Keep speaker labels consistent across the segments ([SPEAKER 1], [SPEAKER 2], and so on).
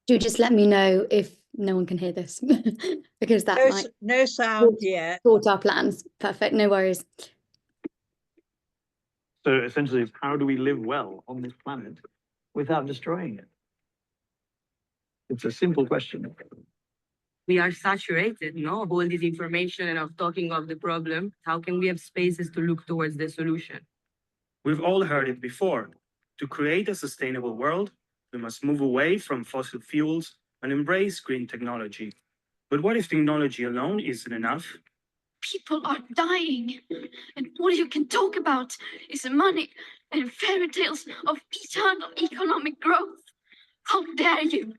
[SPEAKER 1] Do just let me know if no one can hear this, because that might
[SPEAKER 2] no sound yet.
[SPEAKER 1] Thwart our plans. Perfect, no worries.
[SPEAKER 3] So essentially, it's how do we live well on this planet without destroying it? It's a simple question.
[SPEAKER 4] We are saturated, no, of all this information and of talking of the problem. How can we have spaces to look towards the solution?
[SPEAKER 5] We've all heard it before. To create a sustainable world, we must move away from fossil fuels and embrace green technology. But what if technology alone isn't enough?
[SPEAKER 6] People are dying, and all you can talk about is money and fairy tales of eternal economic growth. How dare you?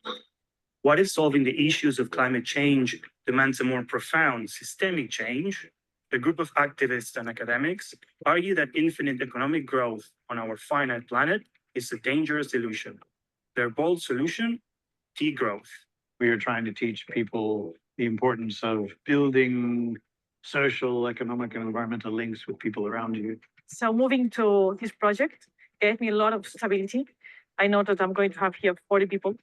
[SPEAKER 5] What if solving the issues of climate change demands a more profound systemic change? A group of activists and academics argue that infinite economic growth on our finite planet is a dangerous illusion. Their bold solution: degrowth.
[SPEAKER 3] We are trying to teach people the importance of building social, economic, and environmental links with people around you.
[SPEAKER 7] So moving to this project gave me a lot of stability. I know that I'm going to have here 40 people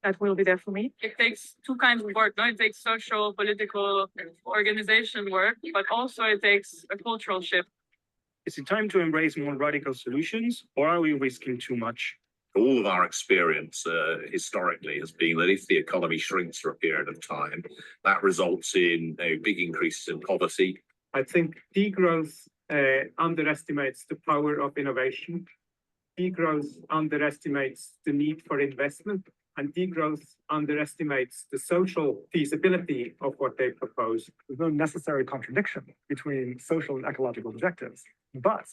[SPEAKER 7] that will be there for me.
[SPEAKER 8] It takes two kinds of work. No, it takes social, political, organization work, but also it takes a cultural shift.
[SPEAKER 5] Is it time to embrace more radical solutions, or are we risking too much?
[SPEAKER 9] All of our experience historically has been that if the economy shrinks for a period of time, that results in big increases in poverty.
[SPEAKER 10] I think degrowth underestimates the power of innovation. Degrowth underestimates the need for investment, and degrowth underestimates the social feasibility of what they propose.
[SPEAKER 11] There's no necessary contradiction between social and ecological objectives, but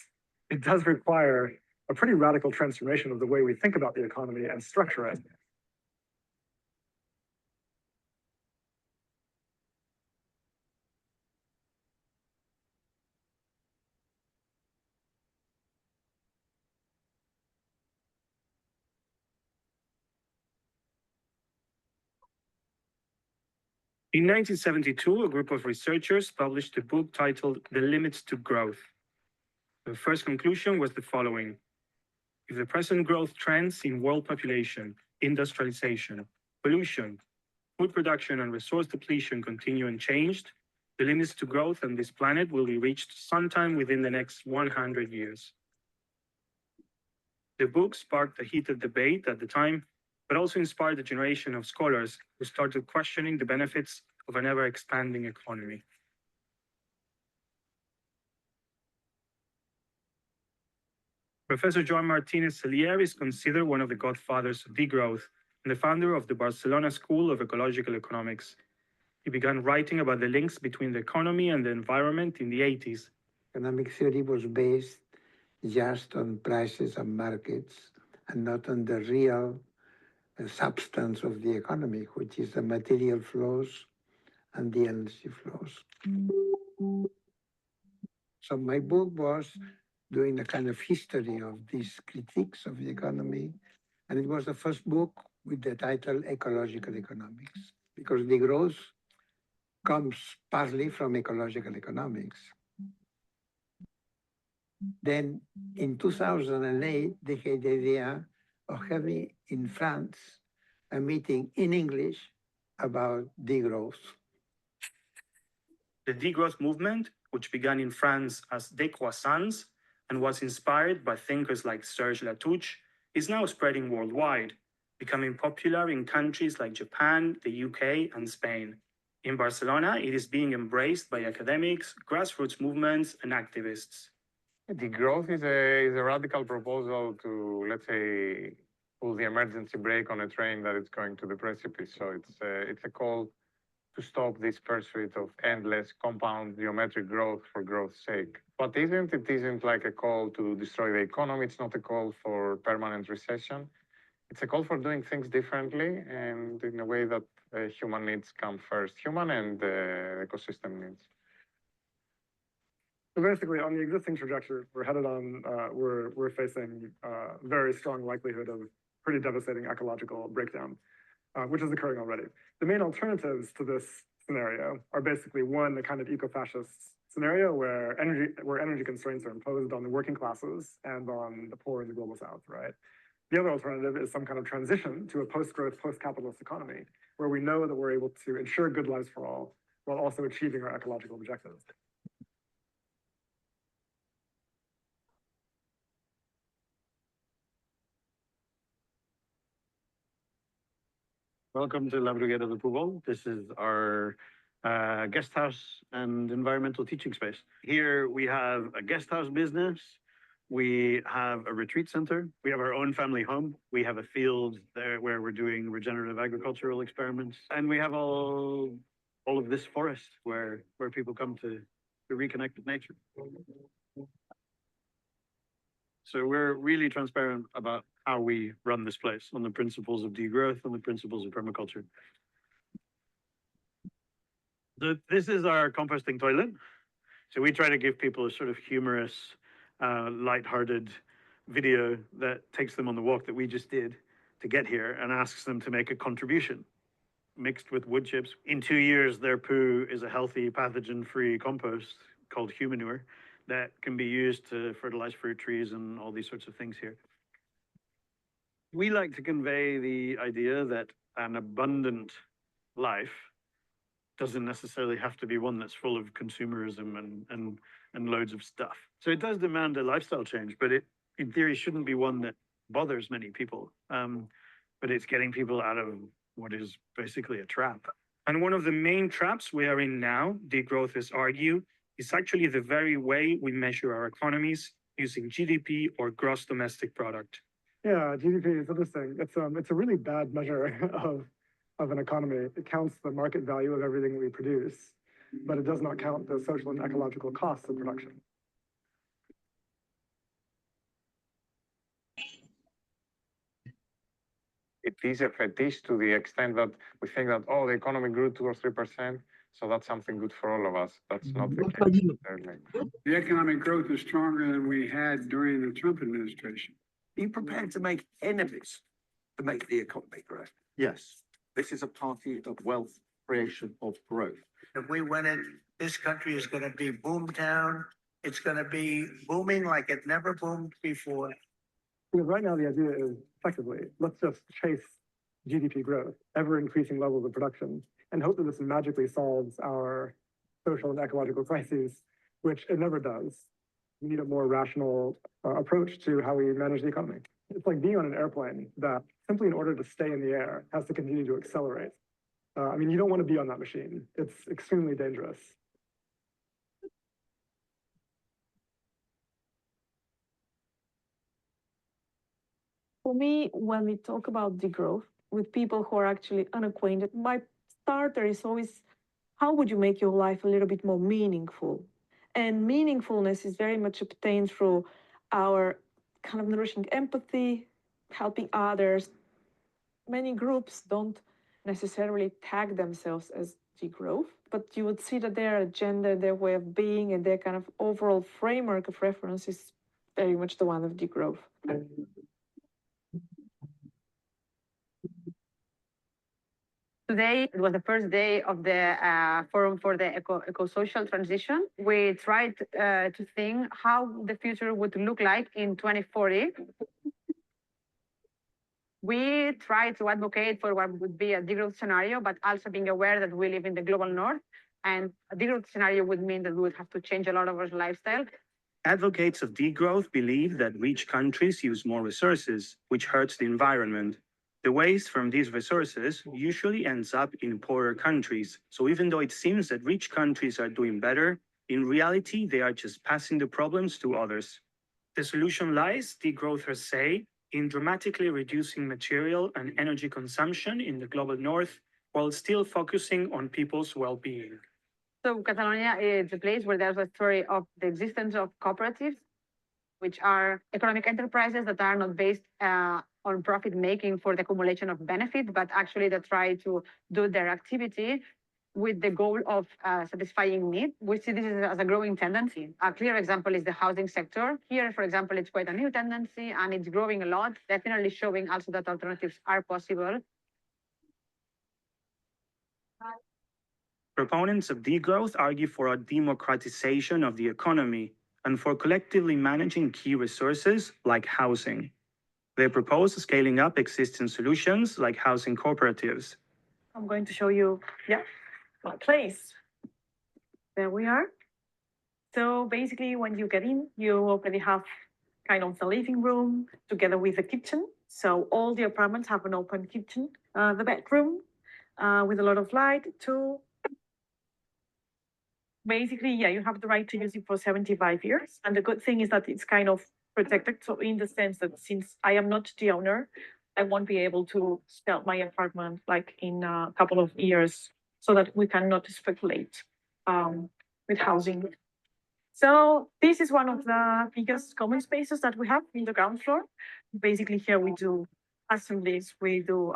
[SPEAKER 11] it does require a pretty radical transformation of the way we think about the economy and structure it.
[SPEAKER 5] In 1972, a group of researchers published a book titled The Limits to Growth. The first conclusion was the following: if the present growth trends in world population, industrialization, pollution, food production, and resource depletion continue unchanged, the limits to growth on this planet will be reached sometime within the next 100 years. The book sparked a heated debate at the time, but also inspired a generation of scholars who started questioning the benefits of an ever-expanding economy. Professor Joan Martinez Salier is considered one of the godfathers of degrowth and the founder of the Barcelona School of Ecological Economics. He began writing about the links between the economy and the environment in the 80s.
[SPEAKER 12] Economic theory was based just on prices and markets and not on the real substance of the economy, which is the material flows and the energy flows. So my book was doing a kind of history of these critiques of the economy, and it was the first book with the title Ecological Economics, because degrowth comes partly from ecological economics. Then in 2008, they had the idea of having in France a meeting in English about degrowth.
[SPEAKER 5] The degrowth movement, which began in France as décroissance and was inspired by thinkers like Serge Latouche, is now spreading worldwide, becoming popular in countries like Japan, the UK, and Spain. In Barcelona, it is being embraced by academics, grassroots movements, and activists.
[SPEAKER 13] Degrowth is a radical proposal to, let's say, pull the emergency brake on a train that is going to the precipice. So it's a call to stop this pursuit of endless compound geometric growth for growth's sake. But it isn't like a call to destroy the economy. It's not a call for permanent recession. It's a call for doing things differently and in a way that human needs come first, human and ecosystem needs.
[SPEAKER 11] So basically, on the existing trajectory we're headed on, we're facing very strong likelihood of pretty devastating ecological breakdown, which is occurring already. The main alternatives to this scenario are basically one, the kind of eco-fascist scenario where energy constraints are imposed on the working classes and on the poor in the global south, right? The other alternative is some kind of transition to a post-growth, post-capitalist economy, where we know that we're able to ensure good lives for all, while also achieving our ecological objectives.
[SPEAKER 3] Welcome to La Brigada de Pujol. This is our guest house and environmental teaching space. Here we have a guest house business. We have a retreat center. We have our own family home. We have a field there where we're doing regenerative agricultural experiments. And we have all of this forest where people come to reconnect with nature. So we're really transparent about how we run this place on the principles of degrowth and the principles of permaculture. This is our composting toilet. So we try to give people a sort of humorous, lighthearted video that takes them on the walk that we just did to get here and asks them to make a contribution mixed with wood chips. In 2 years, their poo is a healthy, pathogen-free compost called humanure that can be used to fertilize fruit trees and all these sorts of things here. We like to convey the idea that an abundant life doesn't necessarily have to be one that's full of consumerism and loads of stuff. So it does demand a lifestyle change, but it, in theory, shouldn't be one that bothers many people. But it's getting people out of what is basically a trap.
[SPEAKER 5] And one of the main traps we are in now, degrowthers argue, is actually the very way we measure our economies using GDP or gross domestic product.
[SPEAKER 11] Yeah, GDP is interesting. It's a really bad measure of an economy. It counts the market value of everything we produce, but it does not count the social and ecological costs of production.
[SPEAKER 13] It is a fetish to the extent that we think that, oh, the economy grew 2 or 3%, so that's something good for all of us. That's not the case.
[SPEAKER 2] The economic growth is stronger than we had during the Trump administration.
[SPEAKER 14] Are you prepared to make enemies to make the economy grow?
[SPEAKER 15] Yes, this is a party of wealth creation, of growth.
[SPEAKER 14] If we win it, this country is going to be boomtown. It's going to be booming like it never boomed before.
[SPEAKER 11] Because right now the idea is effectively, let's just chase GDP growth, ever increasing levels of production, and hope that this magically solves our social and ecological crises, which it never does. We need a more rational approach to how we manage the economy. It's like being on an airplane that simply in order to stay in the air has to continue to accelerate. I mean, you don't want to be on that machine. It's extremely dangerous.
[SPEAKER 7] For me, when we talk about degrowth with people who are actually unacquainted, my starter is always, how would you make your life a little bit more meaningful? And meaningfulness is very much obtained through our kind of nourishing empathy, helping others. Many groups don't necessarily tag themselves as degrowth, but you would see that their agenda, their way of being, and their kind of overall framework of reference is very much the one of degrowth.
[SPEAKER 4] Today, it was the first day of the Forum for the Eco-Social Transition. We tried to think how the future would look like in 2040. We tried to advocate for what would be a degrowth scenario, but also being aware that we live in the global north, and a degrowth scenario would mean that we would have to change a lot of our lifestyle.
[SPEAKER 5] Advocates of degrowth believe that rich countries use more resources, which hurts the environment. The waste from these resources usually ends up in poorer countries. So even though it seems that rich countries are doing better, in reality, they are just passing the problems to others. The solution lies, degrowthers say, in dramatically reducing material and energy consumption in the global north, while still focusing on people's well-being.
[SPEAKER 4] So Catalonia is a place where there's a story of the existence of cooperatives, which are economic enterprises that are not based on profit making for the accumulation of benefit, but actually they try to do their activity with the goal of satisfying need. We see this as a growing tendency. A clear example is the housing sector. Here, for example, it's quite a new tendency and it's growing a lot, definitely showing also that alternatives are possible.
[SPEAKER 5] Proponents of degrowth argue for a democratization of the economy and for collectively managing key resources like housing. They propose scaling up existing solutions like housing cooperatives.
[SPEAKER 7] I'm going to show you, my place. There we are. So basically, when you get in, you already have kind of the living room together with the kitchen. So all the apartments have an open kitchen, the bedroom with a lot of light too. Basically, you have the right to use it for 75 years. And the good thing is that it's kind of protected. So in the sense that since I am not the owner, I won't be able to sell my apartment like in a couple of years, so that we cannot speculate with housing. So this is one of the biggest common spaces that we have in the ground floor. Basically here we do assemblies, we do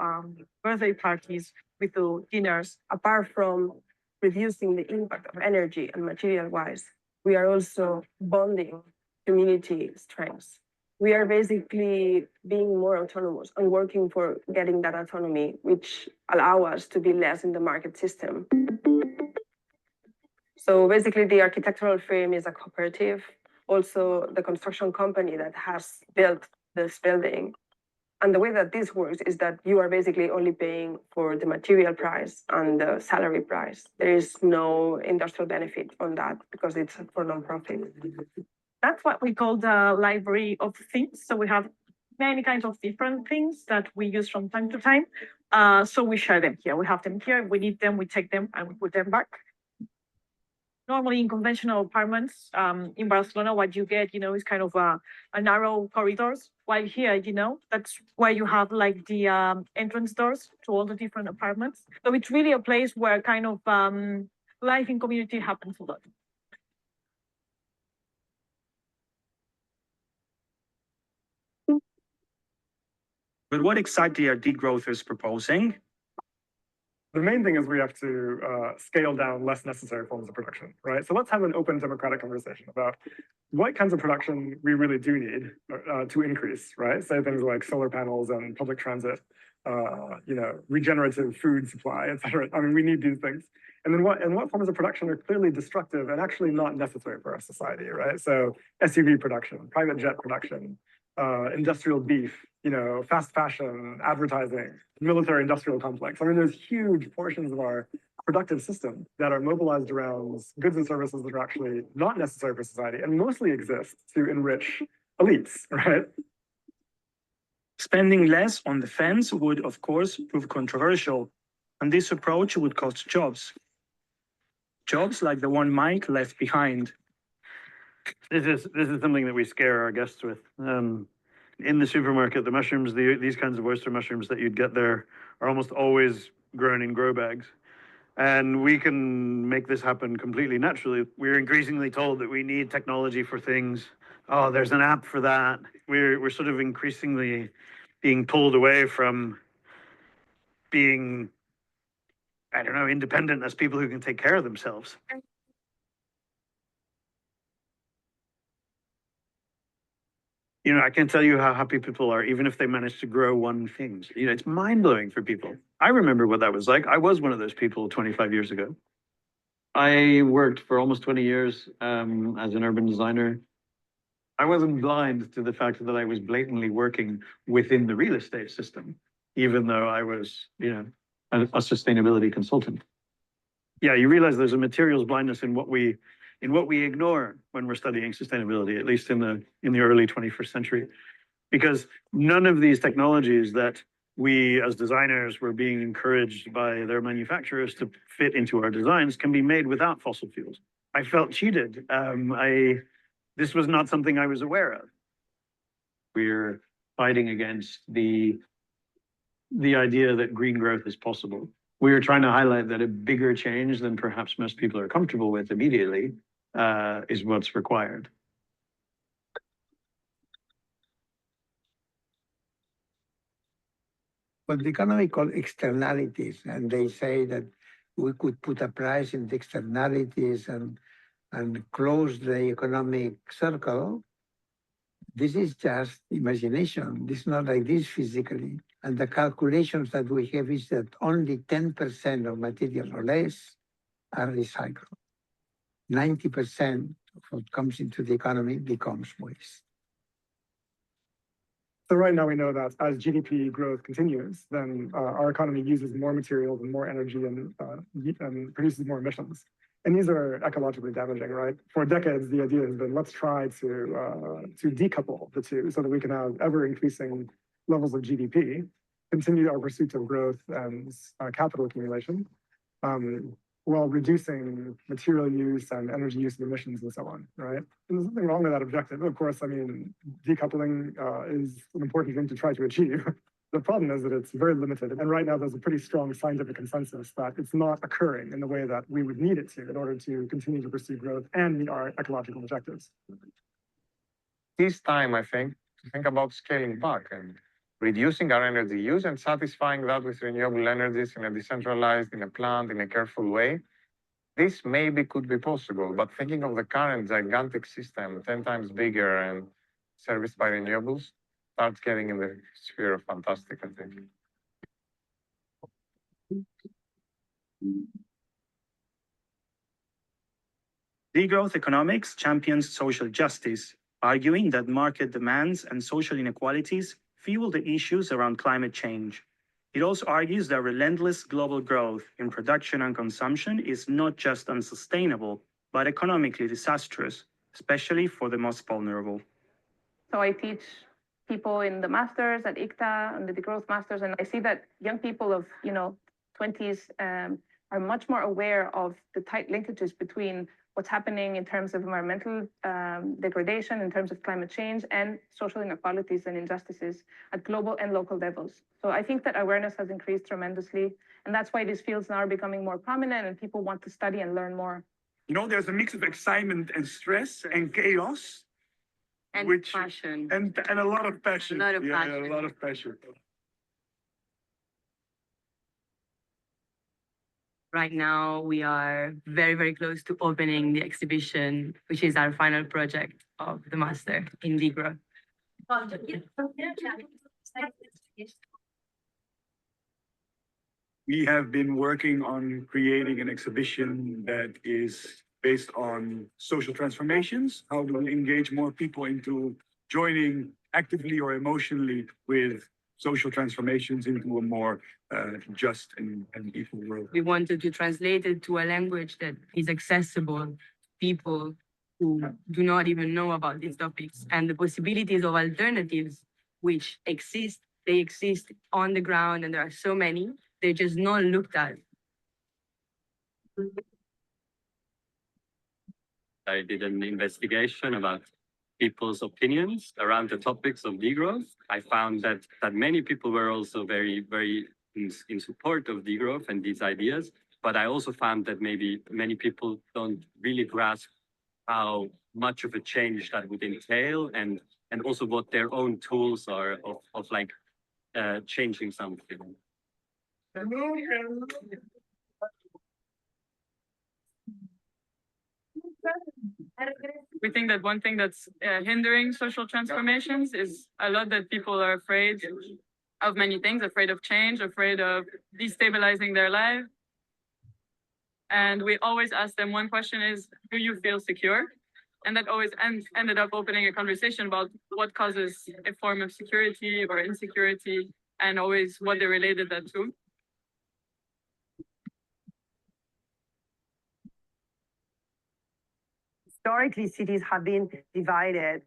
[SPEAKER 7] birthday parties, we do dinners.
[SPEAKER 16] Apart from reducing the impact of energy and material-wise, we are also bonding community strengths. We are basically being more autonomous and working for getting that autonomy, which allow us to be less in the market system. So basically the architectural firm is a cooperative, also the construction company that has built this building. And the way that this works is that you are basically only paying for the material price and the salary price. There is no industrial benefit on that because it's for non-profit.
[SPEAKER 7] That's what we call the library of things. So we have many kinds of different things that we use from time to time. So we share them here. We have them here. We need them. We take them and we put them back. Normally in conventional apartments in Barcelona, what you get, is kind of a narrow corridors. While here, that's where you have like the entrance doors to all the different apartments. So it's really a place where kind of life in community happens a lot.
[SPEAKER 5] But what exactly are degrowthers proposing?
[SPEAKER 11] The main thing is we have to scale down less necessary forms of production, right? So let's have an open democratic conversation about what kinds of production we really do need to increase, right? Say things like solar panels and public transit, regenerative food supply, et cetera. I mean, we need these things. And then what forms of production are clearly destructive and actually not necessary for our society, right? So SUV production, private jet production, industrial beef, fast fashion, advertising, military industrial complex. I mean, there's huge portions of our productive system that are mobilized around goods and services that are actually not necessary for society and mostly exist to enrich elites, right?
[SPEAKER 5] Spending less on defense would, of course, prove controversial, and this approach would cost jobs. Jobs like the one Mike left behind.
[SPEAKER 3] This is something that we scare our guests with. In the supermarket, the mushrooms, these kinds of oyster mushrooms that you'd get there are almost always grown in grow bags. And we can make this happen completely naturally. We're increasingly told that we need technology for things. Oh, there's an app for that. We're sort of increasingly being pulled away from being, I don't know, independent as people who can take care of themselves. I can't tell you how happy people are, even if they manage to grow one thing. It's mind-blowing for people. I remember what that was like. I was one of those people 25 years ago. I worked for almost 20 years as an urban designer. I wasn't blind to the fact that I was blatantly working within the real estate system, even though I was, a sustainability consultant. Yeah, you realize there's a materials blindness in what we ignore when we're studying sustainability, at least in the early 21st century, because none of these technologies that we as designers were being encouraged by their manufacturers to fit into our designs can be made without fossil fuels. I felt cheated. This was not something I was aware of. We're fighting against the idea that green growth is possible. We were trying to highlight that a bigger change than perhaps most people are comfortable with immediately is what's required.
[SPEAKER 12] What the economy call externalities, and they say that we could put a price in the externalities and close the economic circle. This is just imagination. This is not like this physically. And the calculations that we have is that only 10% of material or less are recycled. 90% of what comes into the economy becomes waste.
[SPEAKER 11] So right now we know that as GDP growth continues, then our economy uses more materials and more energy and produces more emissions. And these are ecologically damaging, right? For decades, the idea has been, let's try to decouple the two so that we can have ever increasing levels of GDP, continue our pursuit of growth and capital accumulation, while reducing material use and energy use and emissions and so on, right? And there's nothing wrong with that objective. Of course, I mean, decoupling is an important thing to try to achieve. The problem is that it's very limited. And right now, there's a pretty strong scientific consensus that it's not occurring in the way that we would need it to in order to continue to pursue growth and meet our ecological objectives.
[SPEAKER 13] This time, I think, to think about scaling back and reducing our energy use and satisfying that with renewable energies in a decentralized, in a planned, in a careful way. This maybe could be possible, but thinking of the current gigantic system, 10 times bigger and serviced by renewables, starts getting in the sphere of fantastic, I think.
[SPEAKER 17] Degrowth economics champions social justice, arguing that market demands and social inequalities fuel the issues around climate change. It also argues that relentless global growth in production and consumption is not just unsustainable, but economically disastrous, especially for the most vulnerable.
[SPEAKER 4] So I teach people in the masters at ICTA and the degrowth masters, and I see that young people of 20s are much more aware of the tight linkages between what's happening in terms of environmental degradation, in terms of climate change, and social inequalities and injustices at global and local levels. So I think that awareness has increased tremendously, and that's why these fields now are becoming more prominent and people want to study and learn more.
[SPEAKER 18] There's a mix of excitement and stress and chaos.
[SPEAKER 8] And passion.
[SPEAKER 18] And a lot of passion.
[SPEAKER 8] A lot of passion.
[SPEAKER 18] A lot of passion.
[SPEAKER 19] Right now, we are very, very close to opening the exhibition, which is our final project of the master in degrowth.
[SPEAKER 18] We have been working on creating an exhibition that is based on social transformations. How do we engage more people into joining actively or emotionally with social transformations into a more just and equal world?
[SPEAKER 19] We wanted to translate it to a language that is accessible to people who do not even know about these topics, and the possibilities of alternatives which exist. They exist on the ground, and there are so many. They're just not looked at.
[SPEAKER 20] I did an investigation about people's opinions around the topics of degrowth. I found that many people were also very, very in support of degrowth and these ideas. But I also found that maybe many people don't really grasp how much of a change that would entail, and also what their own tools are of like changing something.
[SPEAKER 8] We think that one thing that's hindering social transformations is a lot that people are afraid of many things, afraid of change, afraid of destabilizing their life. And we always ask them, one question is, do you feel secure? And that always ended up opening a conversation about what causes a form of security or insecurity, and always what they related that to.
[SPEAKER 21] Historically, cities have been divided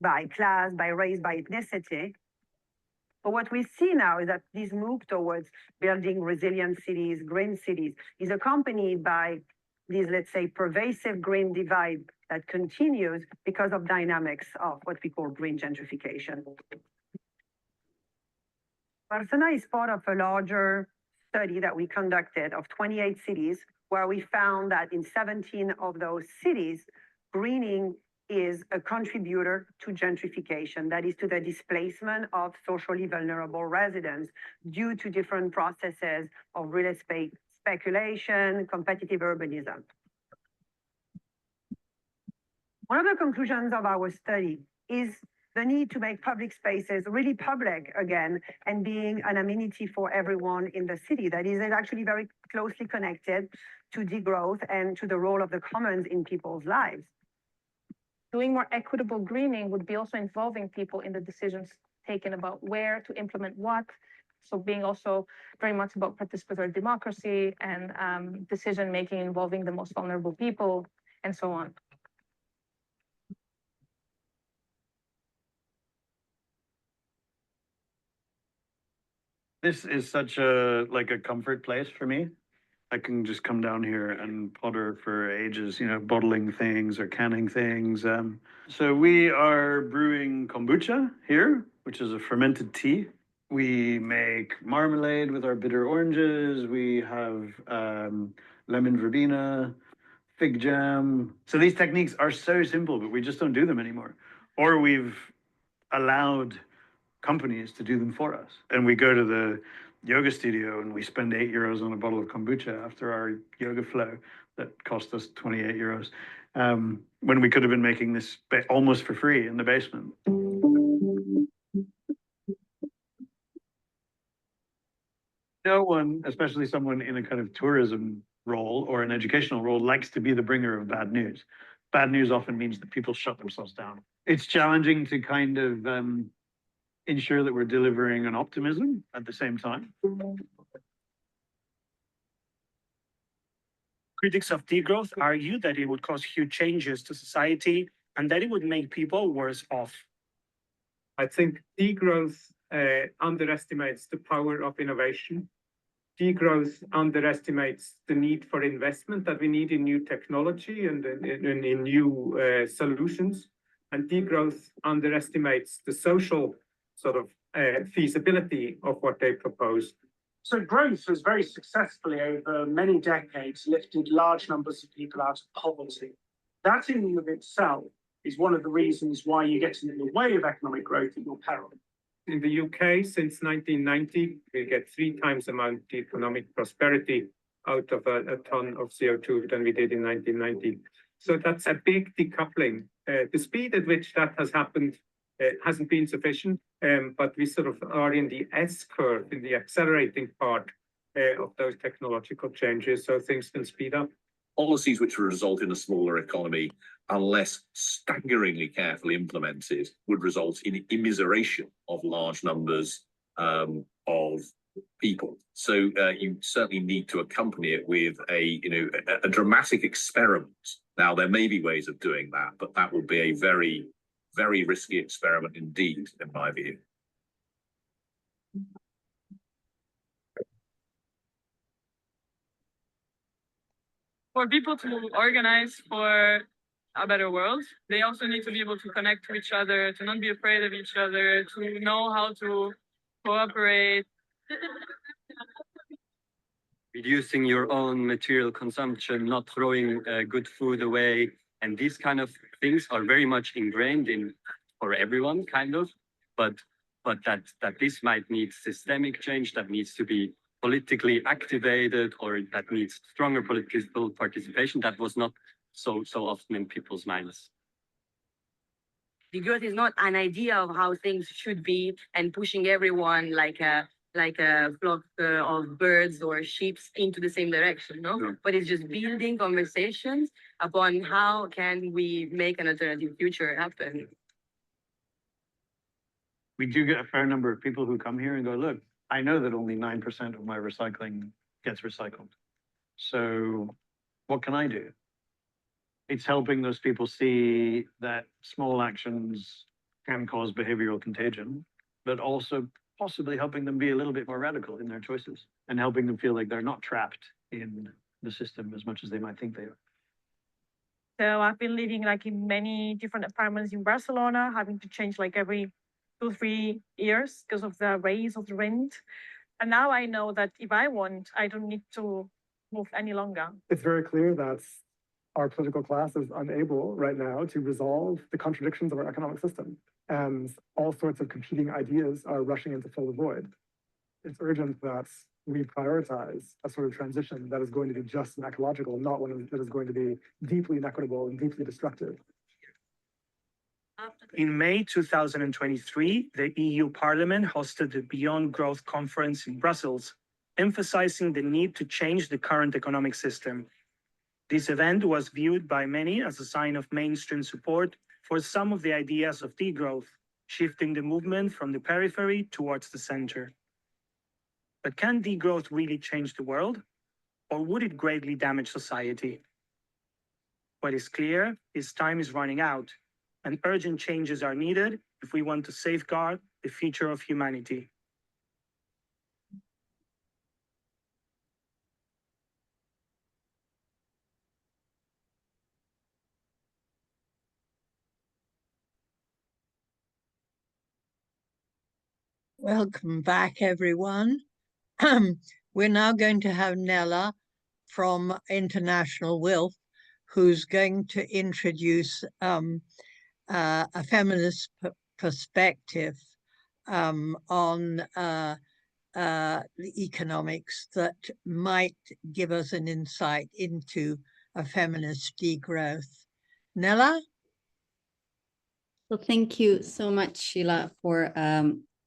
[SPEAKER 21] by class, by race, by ethnicity. But what we see now is that this move towards building resilient cities, green cities, is accompanied by this, let's say, pervasive green divide that continues because of dynamics of what we call green gentrification. Barcelona is part of a larger study that we conducted of 28 cities, where we found that in 17 of those cities, greening is a contributor to gentrification, that is to the displacement of socially vulnerable residents due to different processes of real estate speculation, competitive urbanism. One of the conclusions of our study is the need to make public spaces really public again and being an amenity for everyone in the city. That is actually very closely connected to degrowth and to the role of the commons in people's lives.
[SPEAKER 4] Doing more equitable greening would be also involving people in the decisions taken about where to implement what. So being also very much about participatory democracy and decision-making involving the most vulnerable people and so on.
[SPEAKER 3] This is such a comfort place for me. I can just come down here and potter for ages, bottling things or canning things. So we are brewing kombucha here, which is a fermented tea. We make marmalade with our bitter oranges. We have lemon verbena, fig jam. So these techniques are so simple, but we just don't do them anymore. Or we've allowed companies to do them for us. And we go to the yoga studio and we spend €8 on a bottle of kombucha after our yoga flow that cost us 28 euros, when we could have been making this almost for free in the basement. No one, especially someone in a kind of tourism role or an educational role, likes to be the bringer of bad news. Bad news often means that people shut themselves down. It's challenging to kind of ensure that we're delivering an optimism at the same time.
[SPEAKER 5] Critics of degrowth argue that it would cause huge changes to society and that it would make people worse off.
[SPEAKER 10] I think degrowth underestimates the power of innovation. Degrowth underestimates the need for investment that we need in new technology and in new solutions. And degrowth underestimates the social sort of feasibility of what they propose.
[SPEAKER 5] So growth has very successfully over many decades lifted large numbers of people out of poverty. That in and of itself is one of the reasons why you get in the way of economic growth at your peril.
[SPEAKER 10] In the UK, since 1990, we get 3 times the amount of economic prosperity out of a ton of CO2 than we did in 1990. So that's a big decoupling. The speed at which that has happened hasn't been sufficient, but we sort of are in the S curve, in the accelerating part of those technological changes, so things can speed up.
[SPEAKER 9] Policies which will result in a smaller economy, unless staggeringly carefully implemented, would result in immiseration of large numbers of people. So you certainly need to accompany it with a dramatic experiment. Now, there may be ways of doing that, but that would be a very, very risky experiment indeed, in my view.
[SPEAKER 8] For people to organize for a better world, they also need to be able to connect to each other, to not be afraid of each other, to know how to cooperate.
[SPEAKER 20] Reducing your own material consumption, not throwing good food away, and these kind of things are very much ingrained in for everyone, kind of. But that this might need systemic change, that needs to be politically activated, or that needs stronger political participation. That was not so often in people's minds.
[SPEAKER 19] Degrowth is not an idea of how things should be and pushing everyone like a flock of birds or sheep into the same direction, no? Yeah. But it's just building conversations upon how can we make an alternative future happen.
[SPEAKER 3] We do get a fair number of people who come here and go, look, I know that only 9% of my recycling gets recycled. So what can I do? It's helping those people see that small actions can cause behavioral contagion, but also possibly helping them be a little bit more radical in their choices and helping them feel like they're not trapped in the system as much as they might think they are.
[SPEAKER 7] So I've been living like in many different apartments in Barcelona, having to change like every 2-3 years because of the raise of the rent. And now I know that if I want, I don't need to move any longer.
[SPEAKER 11] It's very clear that our political class is unable right now to resolve the contradictions of our economic system. And all sorts of competing ideas are rushing in to fill the void. It's urgent that we prioritize a sort of transition that is going to be just and ecological, not one that is going to be deeply inequitable and deeply destructive.
[SPEAKER 5] In May 2023, the EU Parliament hosted the Beyond Growth Conference in Brussels, emphasizing the need to change the current economic system. This event was viewed by many as a sign of mainstream support for some of the ideas of degrowth,
[SPEAKER 17] shifting the movement from the periphery towards the center. But can degrowth really change the world, or would it greatly damage society? What is clear is time is running out, and urgent changes are needed if we want to safeguard the future of humanity.
[SPEAKER 1] Welcome back, everyone. We're now going to have Nela from International WILPF, who's going to introduce a feminist perspective on the economics that might give us an insight into a feminist degrowth. Nela?
[SPEAKER 22] Well, thank you so much, Sheila, for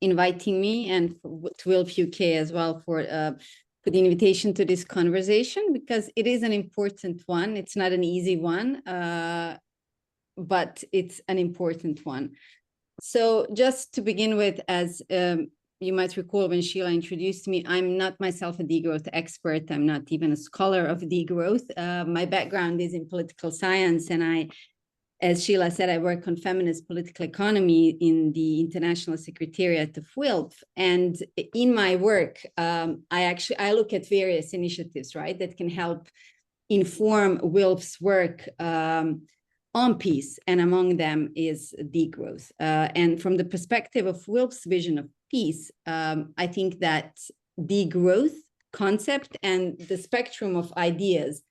[SPEAKER 22] inviting me, and to WILPF UK as well for the invitation to this conversation, because it is an important one. It's not an easy one, but it's an important one. So just to begin with, as you might recall when Sheila introduced me, I'm not myself a degrowth expert. I'm not even a scholar of degrowth. My background is in political science, and as Sheila said, I work on feminist political economy in the International Secretariat of WILPF. And in my work, I look at various initiatives, right, that can help inform WILPF's work on peace, and among them is degrowth. And from the perspective of WILPF's vision of peace, I think that degrowth concept and the spectrum of ideas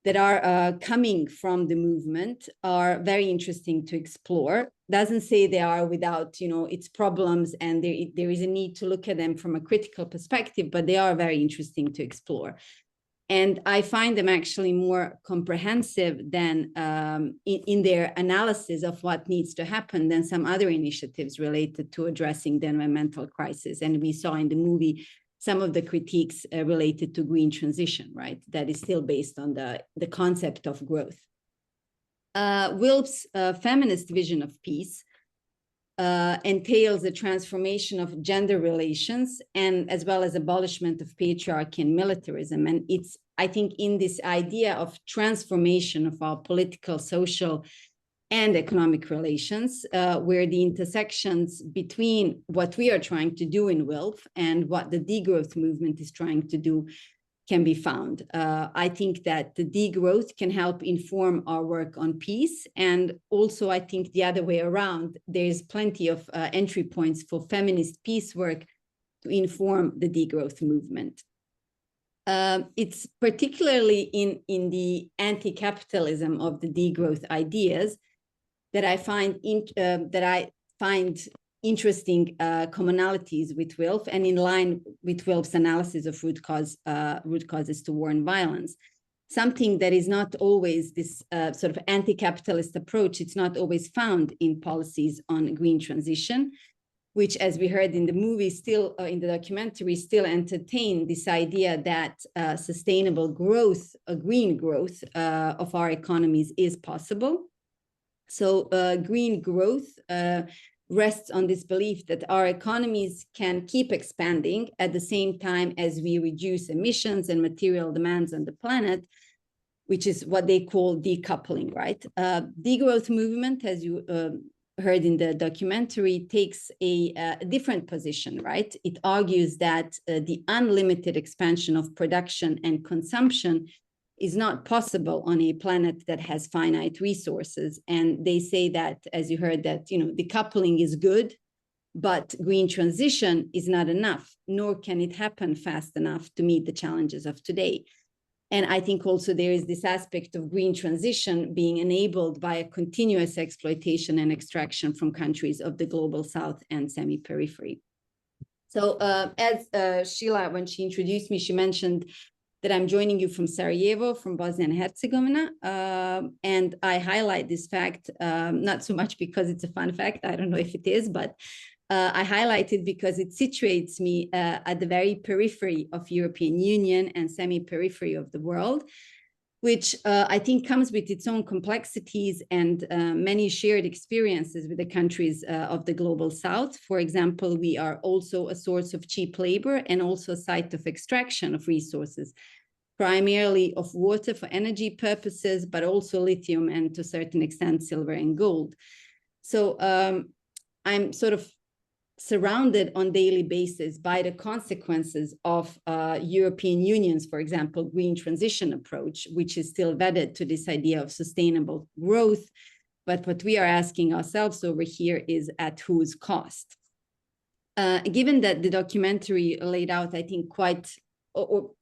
[SPEAKER 22] that are coming from the movement are very interesting to explore. Doesn't say they are without, its problems, and there is a need to look at them from a critical perspective, but they are very interesting to explore. And I find them actually more comprehensive than in their analysis of what needs to happen than some other initiatives related to addressing the environmental crisis. And we saw in the movie some of the critiques related to green transition, right? That is still based on the concept of growth. WILPF's feminist vision of peace entails the transformation of gender relations, and as well as abolishment of patriarchy and militarism. And it's, I think, in this idea of transformation of our political, social, and economic relations, where the intersections between what we are trying to do in WILPF and what the degrowth movement is trying to do can be found. I think that the degrowth can help inform our work on peace. And also, I think the other way around, there's plenty of entry points for feminist peace work to inform the degrowth movement. It's particularly in the anti-capitalism of the degrowth ideas that I find interesting commonalities with WILPF, and in line with WILPF's analysis of root causes to war and violence. Something that is not always this sort of anti-capitalist approach. It's not always found in policies on green transition, which, as we heard in the movie, still in the documentary, still entertain this idea that sustainable growth, green growth of our economies is possible. So green growth rests on this belief that our economies can keep expanding at the same time as we reduce emissions and material demands on the planet, which is what they call decoupling, right? Degrowth movement, as you heard in the documentary, takes a different position, right? It argues that the unlimited expansion of production and consumption is not possible on a planet that has finite resources. And they say that, as you heard, that decoupling is good, but green transition is not enough, nor can it happen fast enough to meet the challenges of today. And I think also there is this aspect of green transition being enabled by a continuous exploitation and extraction from countries of the global south and semi-periphery. So as Sheila, when she introduced me, she mentioned that I'm joining you from Sarajevo, from Bosnia and Herzegovina. And I highlight this fact, not so much because it's a fun fact, I don't know if it is, but I highlight it because it situates me at the very periphery of European Union and semi-periphery of the world, which I think comes with its own complexities and many shared experiences with the countries of the global south. For example, we are also a source of cheap labor and also a site of extraction of resources, primarily of water for energy purposes, but also lithium and to a certain extent silver and gold. So I'm sort of surrounded on daily basis by the consequences of European Union's, for example, green transition approach, which is still wedded to this idea of sustainable growth. But what we are asking ourselves over here is at whose cost? Given that the documentary laid out, I think, quite or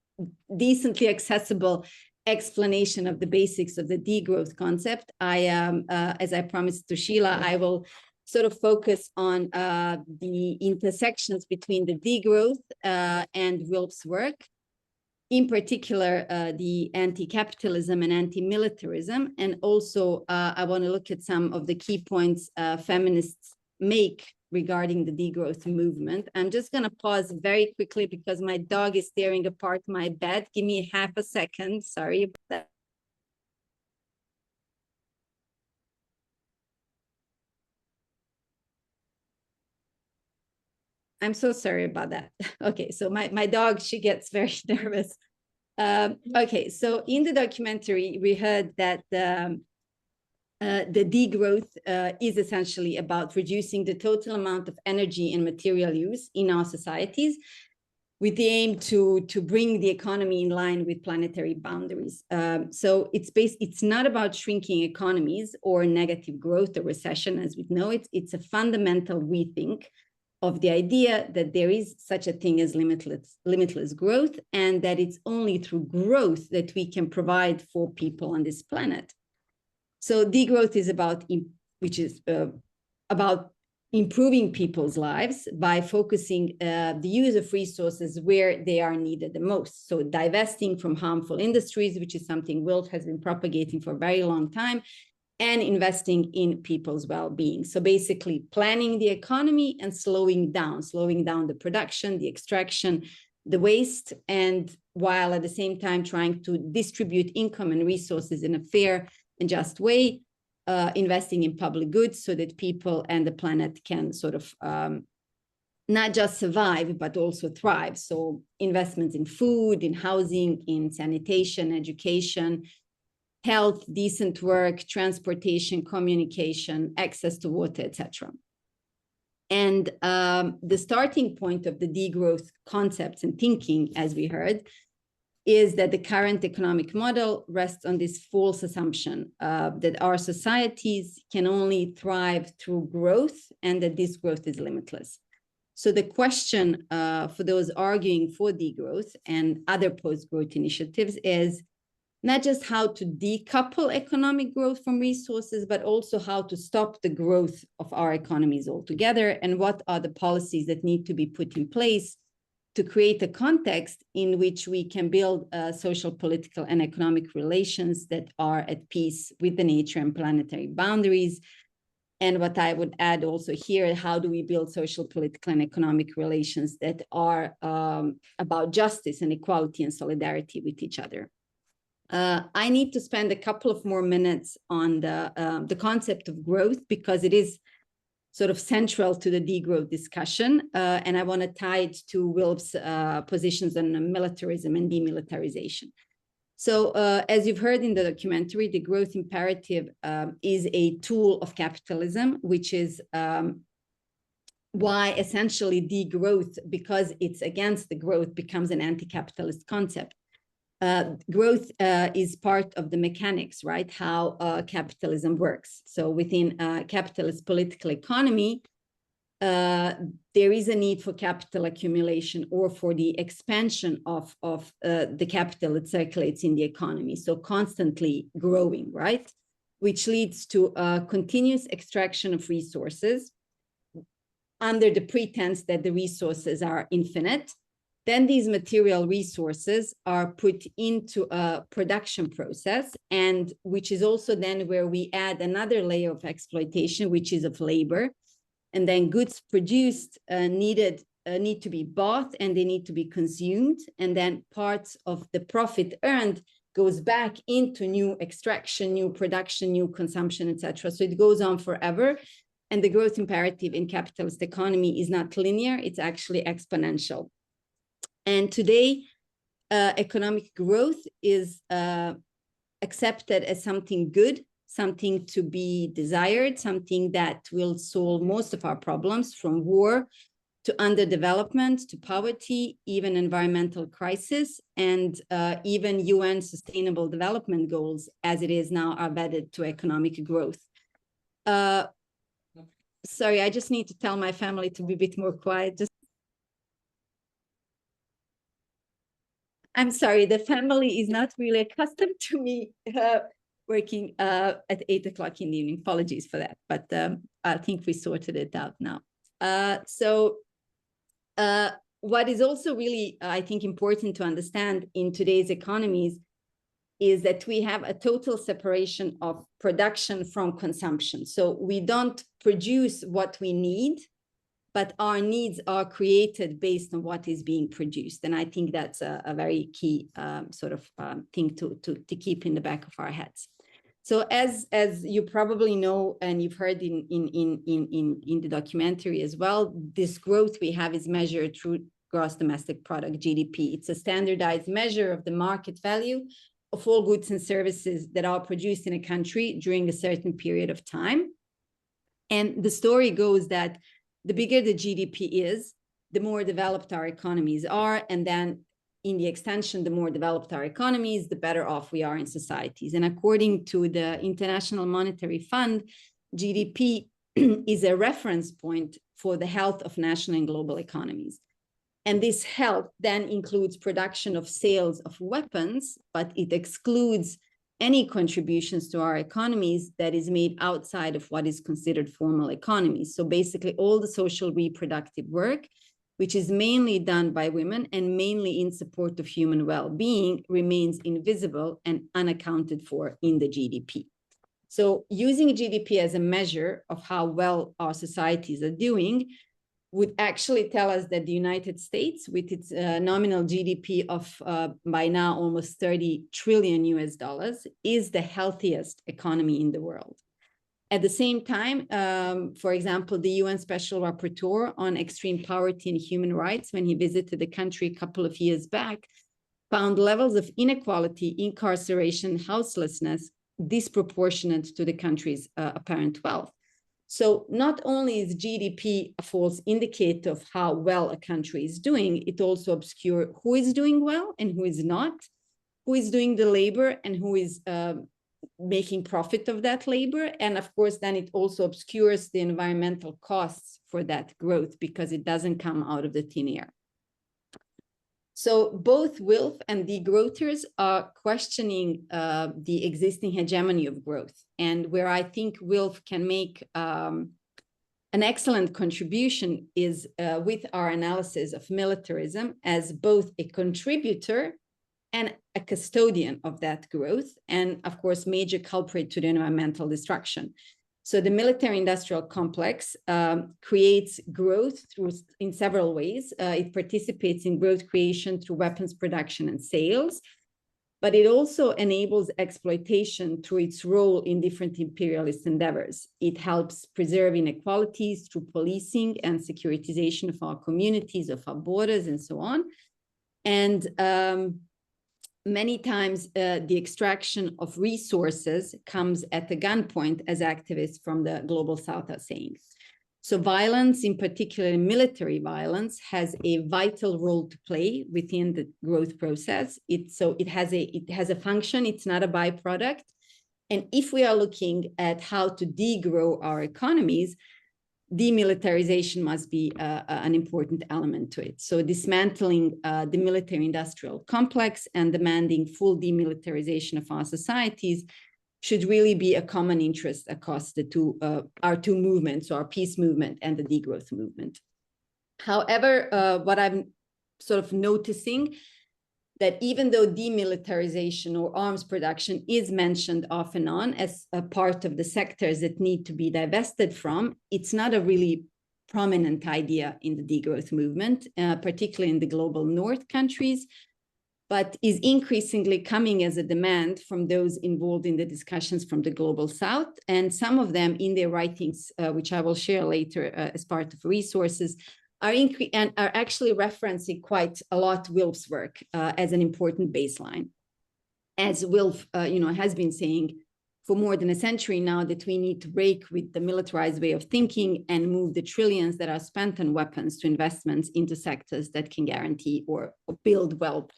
[SPEAKER 22] decently accessible explanation of the basics of the degrowth concept, as I promised to Sheila, I will sort of focus on the intersections between the degrowth and WILPF's work, in particular, the anti-capitalism and anti-militarism. And also, I want to look at some of the key points feminists make regarding the degrowth movement. I'm just going to pause very quickly because my dog is tearing apart my bed. Give me half a second. Sorry about that. I'm so sorry about that. Okay, so my dog, she gets very nervous. Okay, so in the documentary, we heard that the degrowth is essentially about reducing the total amount of energy and material use in our societies with the aim to bring the economy in line with planetary boundaries. So it's not about shrinking economies or negative growth or recession as we know it. It's a fundamental rethink of the idea that there is such a thing as limitless growth, and that it's only through growth that we can provide for people on this planet. So degrowth is about improving people's lives by focusing the use of resources where they are needed the most. So divesting from harmful industries, which is something WILPF has been propagating for a very long time, and investing in people's well-being. So basically planning the economy and slowing down the production, the extraction, the waste, and while at the same time trying to distribute income and resources in a fair and just way, investing in public goods so that people and the planet can sort of not just survive, but also thrive. So investments in food, in housing, in sanitation, education, health, decent work, transportation, communication, access to water, etc. And the starting point of the degrowth concepts and thinking, as we heard, is that the current economic model rests on this false assumption that our societies can only thrive through growth and that this growth is limitless. So the question for those arguing for degrowth and other post-growth initiatives is not just how to decouple economic growth from resources, but also how to stop the growth of our economies altogether, and what are the policies that need to be put in place to create a context in which we can build social, political, and economic relations that are at peace with the nature and planetary boundaries. And what I would add also here, how do we build social, political, and economic relations that are about justice and equality and solidarity with each other? I need to spend a couple of more minutes on the concept of growth because it is sort of central to the degrowth discussion. And I want to tie it to WILPF's positions on militarism and demilitarization. So as you've heard in the documentary, the growth imperative is a tool of capitalism, which is why essentially degrowth, because it's against the growth, becomes an anti-capitalist concept. Growth is part of the mechanics, right? How capitalism works. So within capitalist political economy, there is a need for capital accumulation or for the expansion of the capital that circulates in the economy. So constantly growing, right? Which leads to continuous extraction of resources under the pretense that the resources are infinite. Then these material resources are put into a production process, and which is also then where we add another layer of exploitation, which is of labor. And then goods produced need to be bought and they need to be consumed. And then parts of the profit earned goes back into new extraction, new production, new consumption, etc. So it goes on forever. And the growth imperative in capitalist economy is not linear, it's actually exponential. And today, economic growth is accepted as something good, something to be desired, something that will solve most of our problems, from war to underdevelopment, to poverty, even environmental crisis, and even UN Sustainable Development Goals, as it is now, are vetted to economic growth. Sorry, I just need to tell my family to be a bit more quiet. I'm sorry, the family is not really accustomed to me working at 8 o'clock in the evening. Apologies for that, but I think we sorted it out now. What is also really, I think, important to understand in today's economies is that we have a total separation of production from consumption. So we don't produce what we need, but our needs are created based on what is being produced. And I think that's a very key thing to keep in the back of our heads. So as you probably know, and you've heard in the documentary as well, this growth we have is measured through gross domestic product, GDP. It's a standardized measure of the market value of all goods and services that are produced in a country during a certain period of time. And the story goes that the bigger the GDP is, the more developed our economies are, and then in the extension, the more developed our economies, the better off we are in societies. And according to the International Monetary Fund, GDP is a reference point for the health of national and global economies. And this health then includes production of sales of weapons, but it excludes any contributions to our economies that is made outside of what is considered formal economies. So basically all the social reproductive work, which is mainly done by women and mainly in support of human well-being, remains invisible and unaccounted for in the GDP. So using GDP as a measure of how well our societies are doing would actually tell us that the United States, with its nominal GDP of by now almost 30 trillion US dollars, is the healthiest economy in the world. At the same time, for example, the UN Special Rapporteur on Extreme Poverty and Human Rights, when he visited the country a couple of years back, found levels of inequality, incarceration, houselessness disproportionate to the country's apparent wealth. So not only is GDP a false indicator of how well a country is doing, it also obscures who is doing well and who is not, who is doing the labor and who is making profit of that labor. And of course, then it also obscures the environmental costs for that growth because it doesn't come out of the thin air. So both WILPF and degrowthers are questioning the existing hegemony of growth. And where I think WILPF can make an excellent contribution is with our analysis of militarism as both a contributor and a custodian of that growth, and of course, major culprit to the environmental destruction. So the military-industrial complex creates growth in several ways. It participates in growth creation through weapons production and sales, but it also enables exploitation through its role in different imperialist endeavors. It helps preserve inequalities through policing and securitization of our communities, of our borders, and so on. And many times, the extraction of resources comes at the gunpoint, as activists from the Global South are saying. So violence, in particular military violence, has a vital role to play within the growth process. It has a function, it's not a byproduct. And if we are looking at how to degrow our economies, demilitarization must be an important element to it. So dismantling the military-industrial complex and demanding full demilitarization of our societies should really be a common interest across the our two movements, so our peace movement and the degrowth movement. However, what I'm sort of noticing that even though demilitarization or arms production is mentioned off and on as a part of the sectors that need to be divested from, it's not a really prominent idea in the degrowth movement, particularly in the global north countries. but is increasingly coming as a demand from those involved in the discussions from the Global South. And some of them in their writings, which I will share later as part of resources, are actually referencing quite a lot WILPF's work as an important baseline. As WILPF has been saying for more than a century now, that we need to break with the militarized way of thinking and move the trillions that are spent on weapons to investments into sectors that can guarantee or build wealth.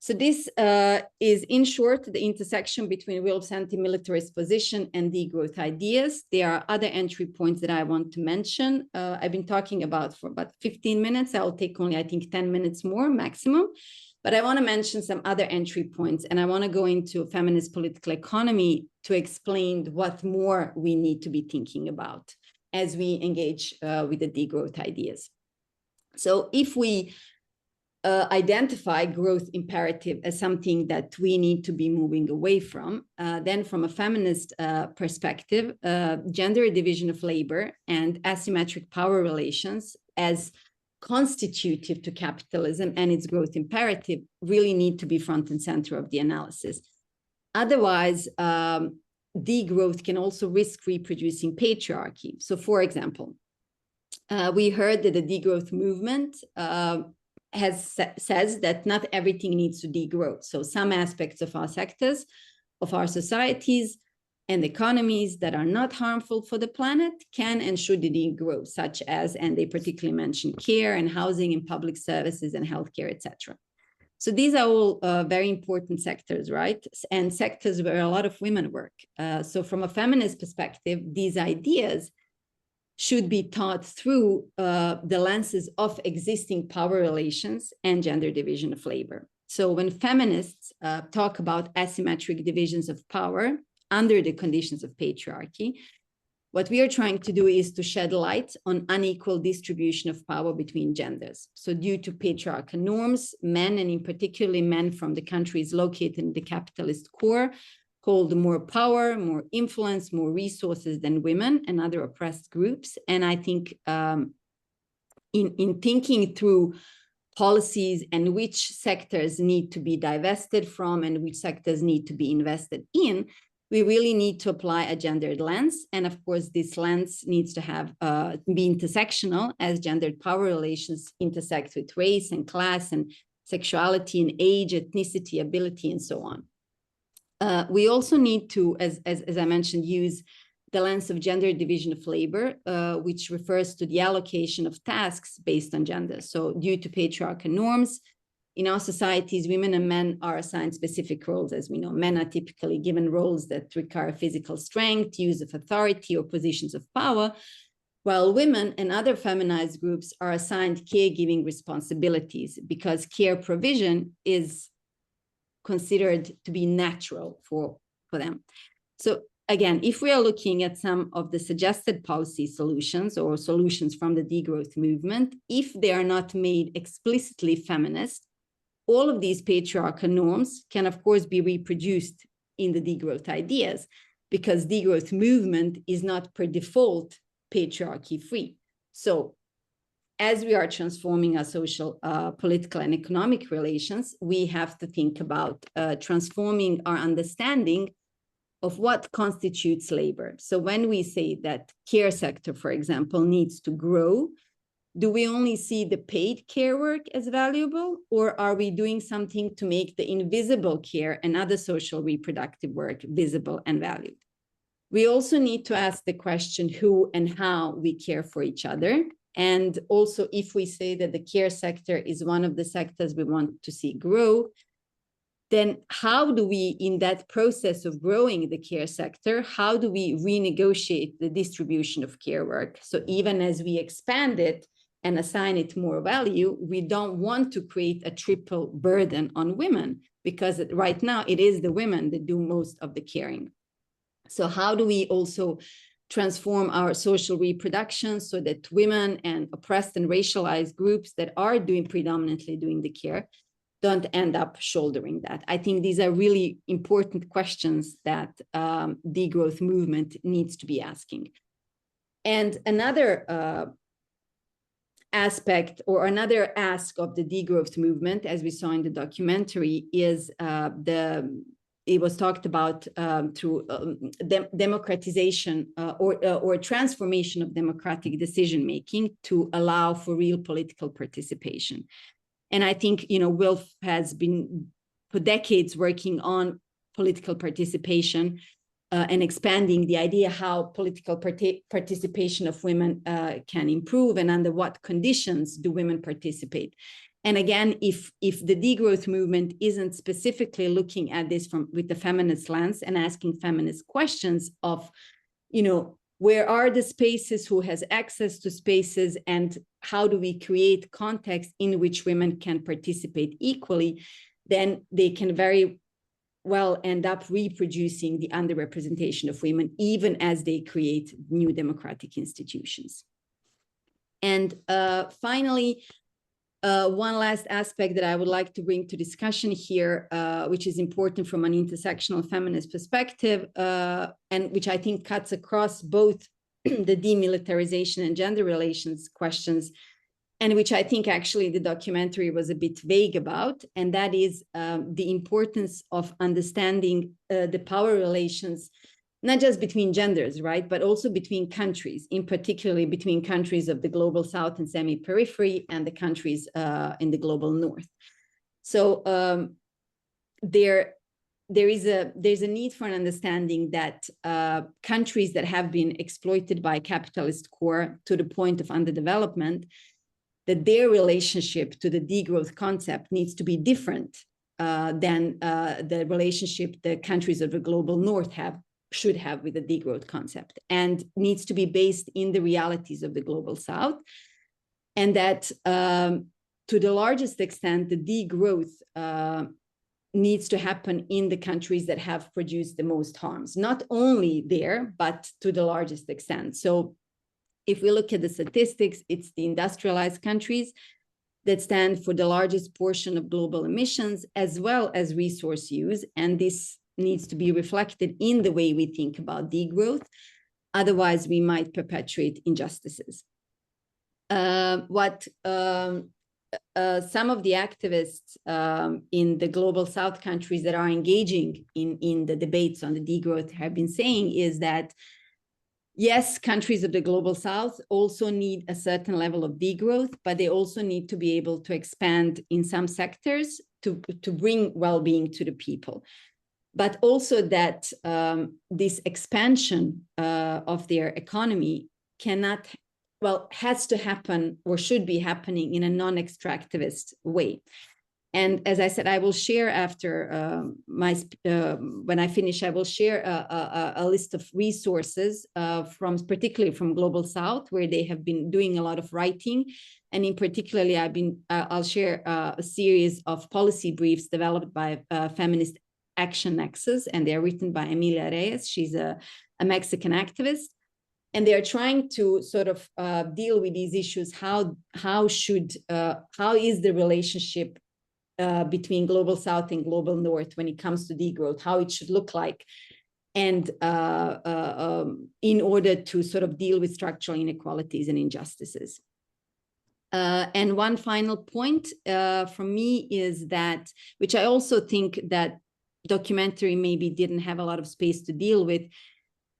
[SPEAKER 22] So this is, in short, the intersection between WILPF's anti-militarist position and degrowth ideas. There are other entry points that I want to mention. I've been talking about for about 15 minutes. I'll take only, I think, 10 minutes more maximum. But I want to mention some other entry points, and I want to go into feminist political economy to explain what more we need to be thinking about as we engage with the degrowth ideas. So if we identify growth imperative as something that we need to be moving away from, then from a feminist perspective, gender division of labor and asymmetric power relations as constitutive to capitalism and its growth imperative really need to be front and center of the analysis. Otherwise, degrowth can also risk reproducing patriarchy. So for example, we heard that the degrowth movement says that not everything needs to degrow. So some aspects of our sectors, of our societies and economies that are not harmful for the planet can and should degrow, such as, and they particularly mention care and housing and public services and healthcare, etc. So these are all very important sectors, right? And sectors where a lot of women work. So from a feminist perspective, these ideas should be taught through the lenses of existing power relations and gender division of labor. So when feminists talk about asymmetric divisions of power under the conditions of patriarchy, what we are trying to do is to shed light on unequal distribution of power between genders. So due to patriarchal norms, men, and in particular men from the countries located in the capitalist core, hold more power, more influence, more resources than women and other oppressed groups. And I think in thinking through policies and which sectors need to be divested from and which sectors need to be invested in, we really need to apply a gendered lens. And of course, this lens needs to have be intersectional, as gendered power relations intersect with race and class and sexuality and age, ethnicity, ability, and so on. We also need to, as I mentioned, use the lens of gender division of labor, which refers to the allocation of tasks based on gender. So due to patriarchal norms, in our societies, women and men are assigned specific roles. As we know, men are typically given roles that require physical strength, use of authority, or positions of power, while women and other feminized groups are assigned caregiving responsibilities because care provision is considered to be natural for them. So again, if we are looking at some of the suggested policy solutions or solutions from the degrowth movement, if they are not made explicitly feminist, all of these patriarchal norms can of course be reproduced in the degrowth ideas, because degrowth movement is not per default patriarchy free. So as we are transforming our social, political, and economic relations, we have to think about transforming our understanding of what constitutes labor. So when we say that care sector, for example, needs to grow, do we only see the paid care work as valuable, or are we doing something to make the invisible care and other social reproductive work visible and valued? We also need to ask the question who and how we care for each other. And also, if we say that the care sector is one of the sectors we want to see grow, then how do we, in that process of growing the care sector, how do we renegotiate the distribution of care work? So even as we expand it and assign it more value, we don't want to create a triple burden on women, because right now it is the women that do most of the caring. So how do we also transform our social reproduction so that women and oppressed and racialized groups that are predominantly doing the care don't end up shouldering that? I think these are really important questions that degrowth movement needs to be asking. And another aspect or another ask of the degrowth movement, as we saw in the documentary, is it was talked about through democratization or transformation of democratic decision making to allow for real political participation. And I think, you know, WILPF has been for decades working on political participation and expanding the idea how political participation of women can improve and under what conditions do women participate. And again, if the degrowth movement isn't specifically looking at this with the feminist lens and asking feminist questions of, you know, where are the spaces, who has access to spaces, and how do we create context in which women can participate equally, then they can very well end up reproducing the underrepresentation of women, even as they create new democratic institutions. And finally, one last aspect that I would like to bring to discussion here, which is important from an intersectional feminist perspective, and which I think cuts across both the demilitarization and gender relations questions, and which I think actually the documentary was a bit vague about, and that is the importance of understanding the power relations, not just between genders, right, but also between countries, in particularly between countries of the global south and semi-periphery and the countries in the global north. So there's a need for an understanding that countries that have been exploited by capitalist core to the point of underdevelopment, that their relationship to the degrowth concept needs to be different than the relationship the countries of the global north should have with the degrowth concept, and needs to be based in the realities of the global south. And that to the largest extent, the degrowth needs to happen in the countries that have produced the most harms, not only there, but to the largest extent. So if we look at the statistics, it's the industrialized countries that stand for the largest portion of global emissions, as well as resource use. And this needs to be reflected in the way we think about degrowth. Otherwise, we might perpetuate injustices. What some of the activists in the global south countries that are engaging in the debates on the degrowth have been saying is that, yes, countries of the global south also need a certain level of degrowth, but they also need to be able to expand in some sectors to bring well-being to the people. But also that this expansion of their economy has to happen or should be happening in a non-extractivist way. And as I said, I will share after when I finish, I will share a list of resources particularly from Global South, where they have been doing a lot of writing. And in particularly, I'll share a series of policy briefs developed by Feminist Action Nexus, and they're written by Emilia Reyes. She's a Mexican activist. And they are trying to sort of deal with these issues. How is the relationship between global south and global north when it comes to degrowth, how it should look like, and in order to sort of deal with structural inequalities and injustices. And one final point from me is that, which I also think that documentary maybe didn't have a lot of space to deal with,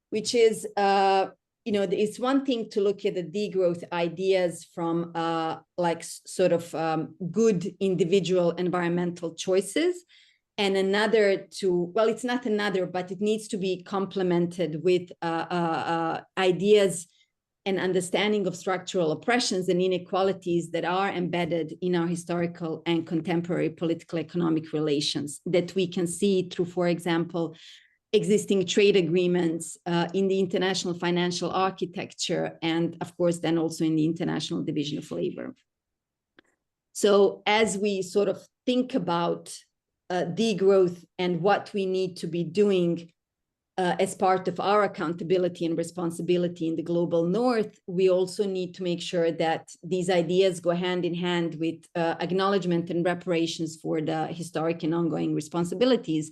[SPEAKER 22] which is it's one thing to look at the degrowth ideas from good individual environmental choices, and another it's not another, but it needs to be complemented with ideas and understanding of structural oppressions and inequalities that are embedded in our historical and contemporary political economic relations that we can see through, for example, existing trade agreements in the international financial architecture, and of course, then also in the international division of labor. So as we sort of think about degrowth and what we need to be doing as part of our accountability and responsibility in the global north, we also need to make sure that these ideas go hand in hand with acknowledgement and reparations for the historic and ongoing responsibilities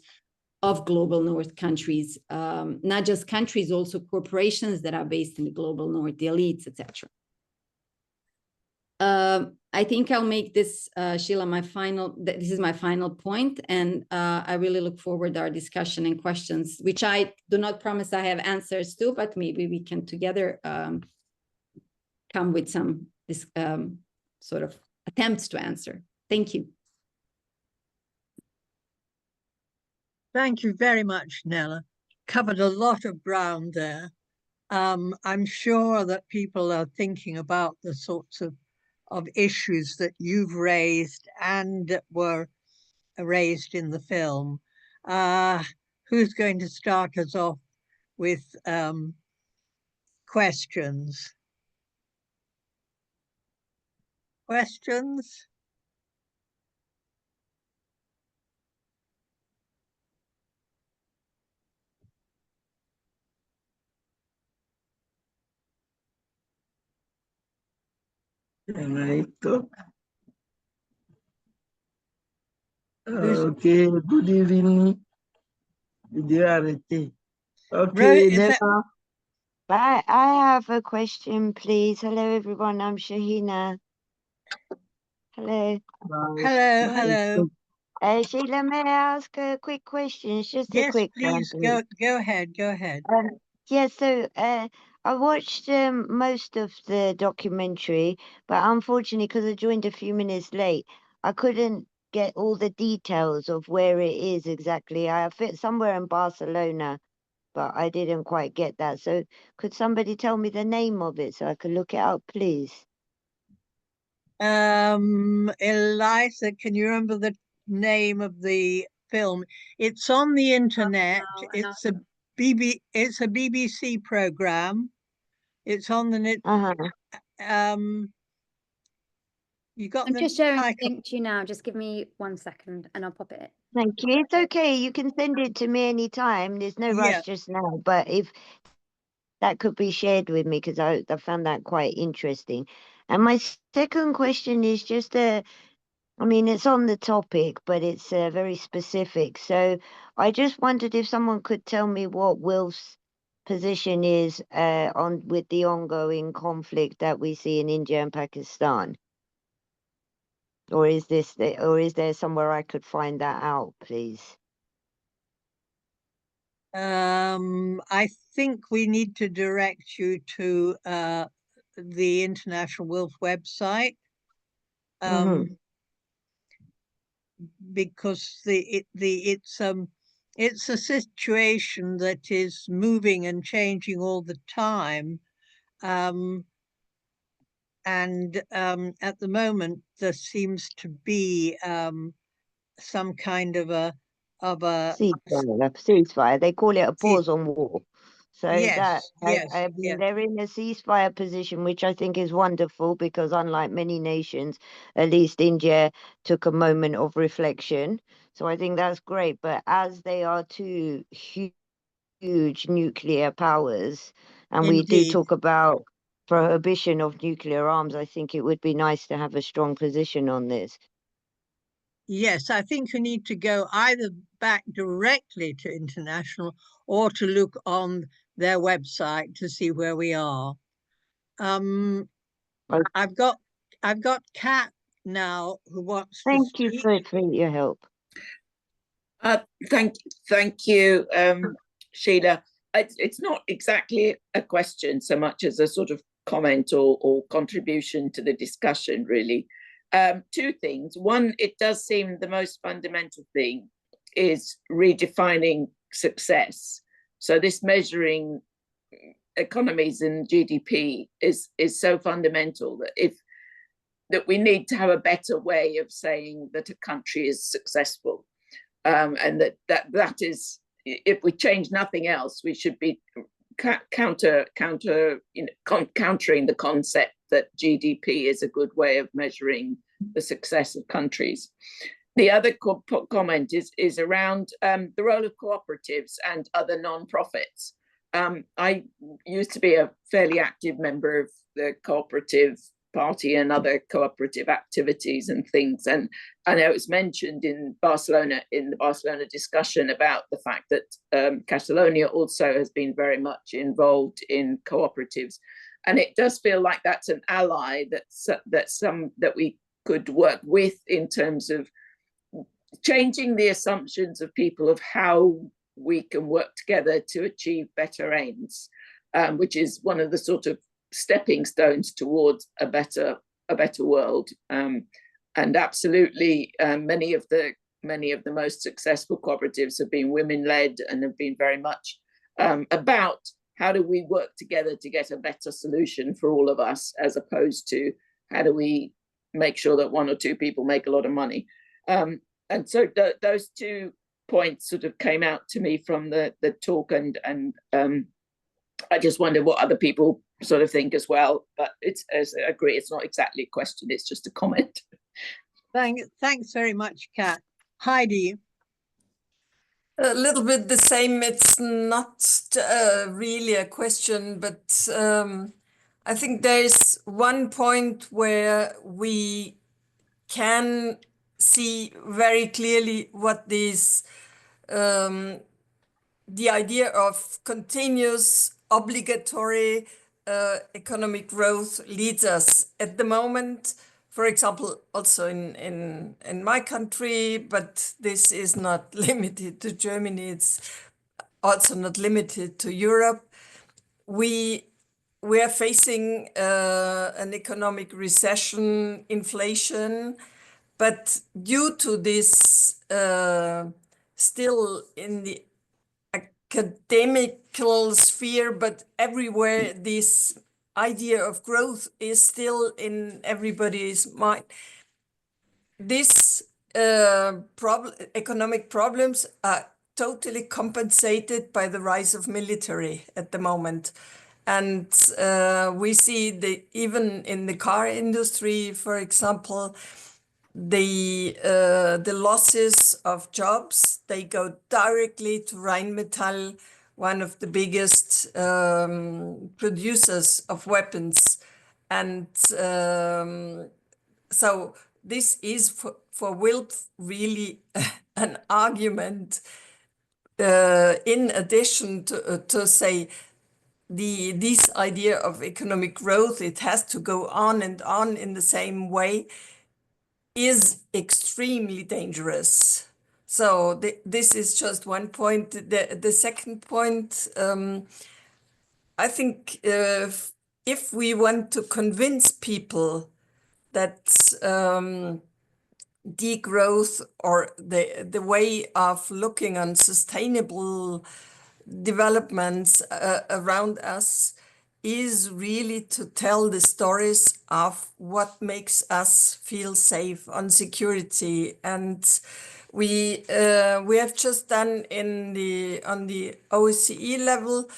[SPEAKER 22] of global north countries, not just countries, also corporations that are based in the global north, the elites, etc. I think I'll make this, Sheila, this is my final point, and I really look forward to our discussion and questions, which I do not promise I have answers to, but maybe we can together come with some sort of attempts to answer. Thank you.
[SPEAKER 1] Thank you very much, Nela. Covered a lot of ground there. I'm sure that people are thinking about the sorts of issues that you've raised and that were raised in the film. Who's going to start us off with questions? Questions?
[SPEAKER 2] Itu. Okay, good evening. Okay, Nela.
[SPEAKER 6] I have a question, please. Hello, everyone. I'm Shahina. Hello.
[SPEAKER 1] Hello.
[SPEAKER 6] Sheila, may I ask a quick question? It's just a
[SPEAKER 1] Yes,
[SPEAKER 6] quick
[SPEAKER 1] please.
[SPEAKER 6] one.
[SPEAKER 1] Go ahead.
[SPEAKER 6] Yeah, so I watched most of the documentary, but unfortunately, because I joined a few minutes late, I couldn't get all the details of where it is exactly. I fit somewhere in Barcelona, but I didn't quite get that. So could somebody tell me the name of it so I could look it up, please?
[SPEAKER 1] Eliza, can you remember the name of the film? It's on the internet. It's a BBC program. It's on the net. You got
[SPEAKER 23] I'm
[SPEAKER 1] the
[SPEAKER 23] just sharing
[SPEAKER 1] title.
[SPEAKER 23] the link to you now. Just give me 1 second and I'll pop it.
[SPEAKER 6] Thank you. It's okay. You can send it to me anytime. There's no rush just now. But if that could be shared with me, because I found that quite interesting. And my second question is just I mean, it's on the topic, but it's very specific. So I just wondered if someone could tell me what WILPF's position is with the ongoing conflict that we see in India and Pakistan. Or is there somewhere I could find that out, please?
[SPEAKER 1] I think we need to direct you to the International WILPF website. Because it's a situation that is moving and changing all the time, and at the moment there seems to be some kind of a
[SPEAKER 6] ceasefire. They call it a pause on war. So
[SPEAKER 1] yes.
[SPEAKER 6] They're in a ceasefire position, which I think is wonderful because unlike many nations, at least India took a moment of reflection. So I think that's great. But as they are two huge nuclear powers, and we do talk about prohibition of nuclear arms, I think it would be nice to have a strong position on this.
[SPEAKER 1] Yes, I think you need to go either back directly to international or to look on their website to see where we are. I've got Kat now who wants to speak.
[SPEAKER 6] Thank you for your help.
[SPEAKER 24] Thank you, Sheila. It's not exactly a question so much as a sort of comment or contribution to the discussion, really. Two things. One, it does seem the most fundamental thing is redefining success. So this measuring economies and GDP is so fundamental that we need to have a better way of saying that a country is successful, and that is, if we change nothing else, we should be countering the concept that GDP is a good way of measuring the success of countries. The other comment is around the role of cooperatives and other non-profits. I used to be a fairly active member of the cooperative party and other cooperative activities and things. And I know it's mentioned in the Barcelona discussion about the fact that Catalonia also has been very much involved in cooperatives. And it does feel like that's an ally that we could work with in terms of changing the assumptions of people of how we can work together to achieve better aims, which is one of the sort of stepping stones towards a better world. And absolutely, many of the most successful cooperatives have been women-led and have been very much about how do we work together to get a better solution for all of us, as opposed to how do we make sure that one or two people make a lot of money. And so those 2 points sort of came out to me from the talk, and I just wonder what other people sort of think as well. But as I agree, it's not exactly a question, it's just a comment.
[SPEAKER 1] Thanks very much, Kat. Heidi.
[SPEAKER 12] A little bit the same. It's not really a question, but I think there's one point where we can see very clearly what this the idea of continuous obligatory economic growth leads us at the moment. For example, also in my country, but this is not limited to Germany, it's also not limited to Europe. We are facing an economic recession, inflation, but due to this still in the academical sphere, but everywhere, this idea of growth is still in everybody's mind. These economic problems are totally compensated by the rise of military at the moment. And we see even in the car industry, for example, the losses of jobs, they go directly to Rheinmetall, one of the biggest producers of weapons. And so this is for WILPF really an argument in addition to say this idea of economic growth, it has to go on and on in the same way, is extremely dangerous. So this is just one point. The second point, I think if we want to convince people that degrowth or the way of looking on sustainable developments around us is really to tell the stories of what makes us feel safe on security. And we have just done on the OSCE level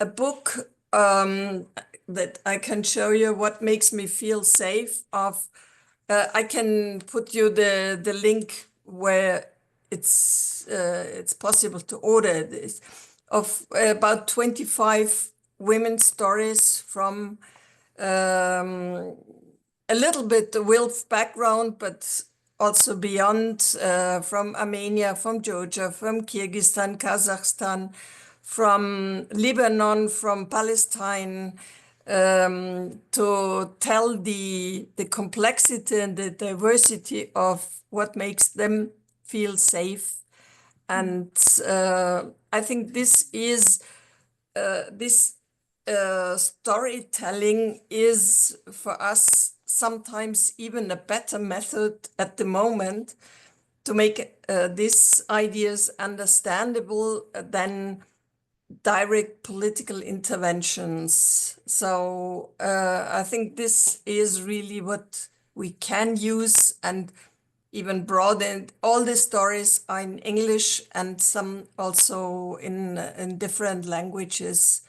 [SPEAKER 12] a book that I can show you what makes me feel safe. I can put you the link where it's possible to order this, of about 25 women's stories from a little bit the WILPF background, but also beyond, from Armenia, from Georgia, from Kyrgyzstan, Kazakhstan, from Lebanon, from Palestine, to tell the complexity and the diversity of what makes them feel safe. And I think this is storytelling is for us sometimes even a better method at the moment to make these ideas understandable than direct political interventions. So I think this is really what we can use, and even broaden. All the stories are in English and some also in different languages.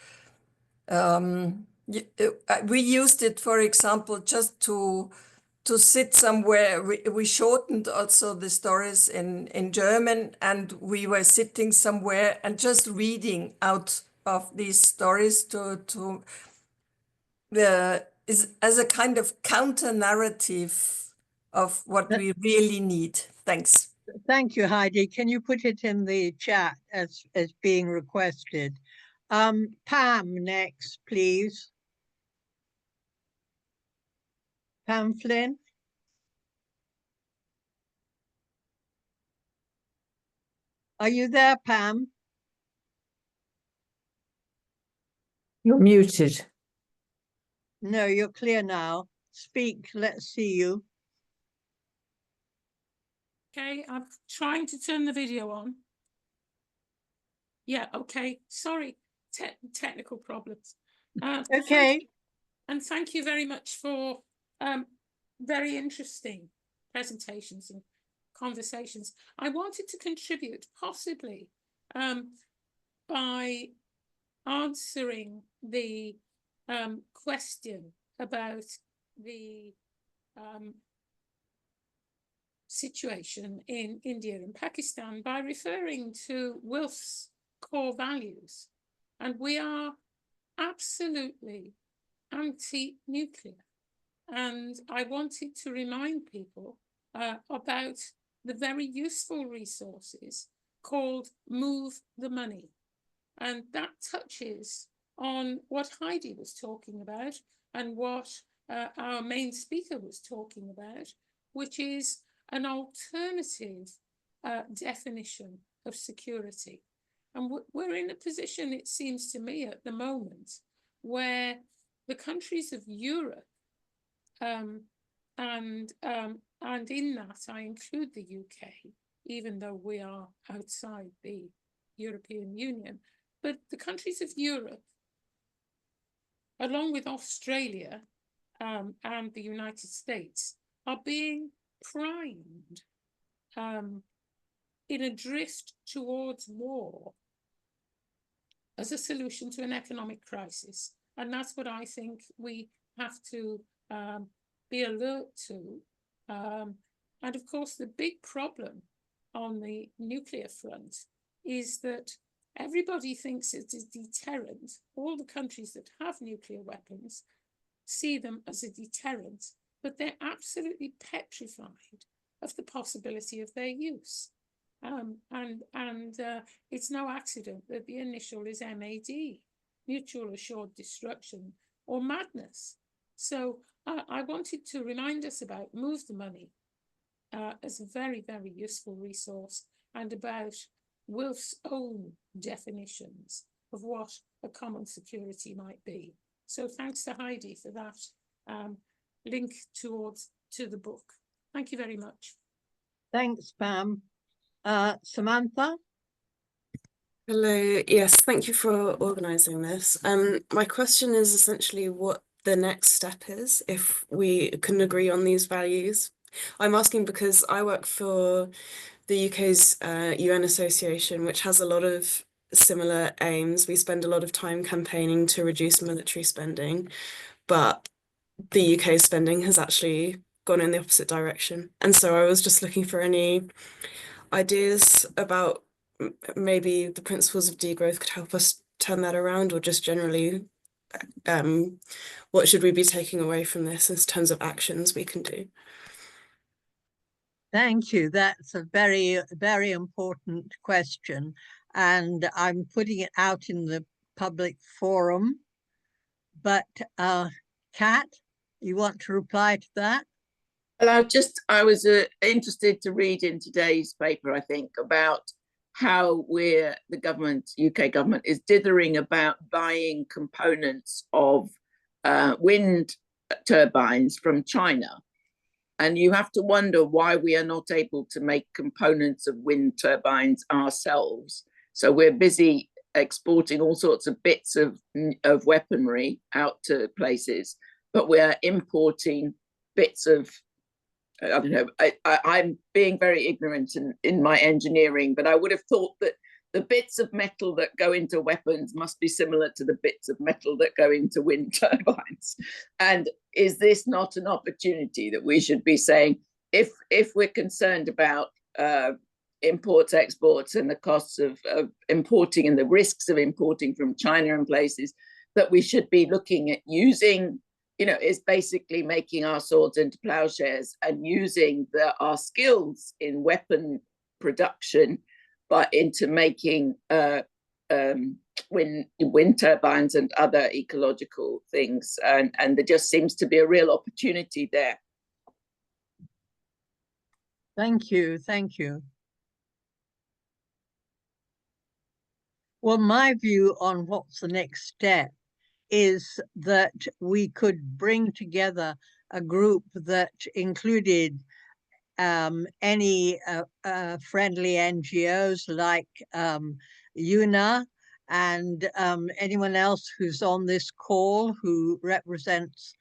[SPEAKER 12] We used it, for example, just to sit somewhere. We shortened also the stories in German, and we were sitting somewhere and just reading out of these stories as a kind of counter narrative of what we really need. Thanks.
[SPEAKER 1] Thank you, Heidi. Can you put it in the chat as being requested? Pam next, please. Pam Flynn? Are you there, Pam?
[SPEAKER 2] You're muted.
[SPEAKER 1] No, you're clear now. Speak, let's see you.
[SPEAKER 13] Okay, I'm trying to turn the video on. Yeah, okay, sorry, technical problems.
[SPEAKER 1] Okay.
[SPEAKER 13] Thank you very much for very interesting presentations and conversations. I wanted to contribute possibly by answering the question about the situation in India and Pakistan by referring to WILPF's core values. And we are absolutely anti-nuclear. And I wanted to remind people about the very useful resources called Move the Money. And that touches on what Heidi was talking about and what our main speaker was talking about, which is an alternative definition of security. And we're in a position, it seems to me, at the moment, where the countries of Europe, and in that I include the UK, even though we are outside the European Union, but the countries of Europe, along with Australia and the United States, are being primed in a drift towards war as a solution to an economic crisis. And that's what I think we have to be alert to. And of course, the big problem on the nuclear front is that everybody thinks it's a deterrent. All the countries that have nuclear weapons see them as a deterrent, but they're absolutely petrified of the possibility of their use. It's no accident that the initial is MAD, mutual assured destruction or madness. So I wanted to remind us about Move the Money as a very, very useful resource, and about WILPF's own definitions of what a common security might be. So thanks to Heidi for that link to the book. Thank you very much.
[SPEAKER 1] Thanks, Pam. Samantha?
[SPEAKER 14] Hello, yes, thank you for organising this. My question is essentially what the next step is if we can agree on these values. I'm asking because I work for the UK's UN Association, which has a lot of similar aims. We spend a lot of time campaigning to reduce military spending, but the UK spending has actually gone in the opposite direction. And so I was just looking for any ideas about maybe the principles of degrowth could help us turn that around, or just generally what should we be taking away from this in terms of actions we can do?
[SPEAKER 1] Thank you. That's a very, very important question. And I'm putting it out in the public forum. But Kat, you want to reply to that?
[SPEAKER 24] Well, I was interested to read in today's paper, I think, about how the government, UK government, is dithering about buying components of wind turbines from China. And you have to wonder why we are not able to make components of wind turbines ourselves. So we're busy exporting all sorts of bits of weaponry out to places, but we're importing bits of, I don't know, I'm being very ignorant in my engineering, but I would have thought that the bits of metal that go into weapons must be similar to the bits of metal that go into wind turbines. And is this not an opportunity that we should be saying, if we're concerned about imports, exports, and the costs of importing and the risks of importing from China and places, that we should be looking at using, is basically making our swords into plowshares and using our skills in weapon production, but into making wind turbines and other ecological things, and there just seems to be a real opportunity there.
[SPEAKER 1] Thank you, thank you. Well, my view on what's the next step is that we could bring together a group that included any friendly NGOs like UNA and anyone else who's on this call who represents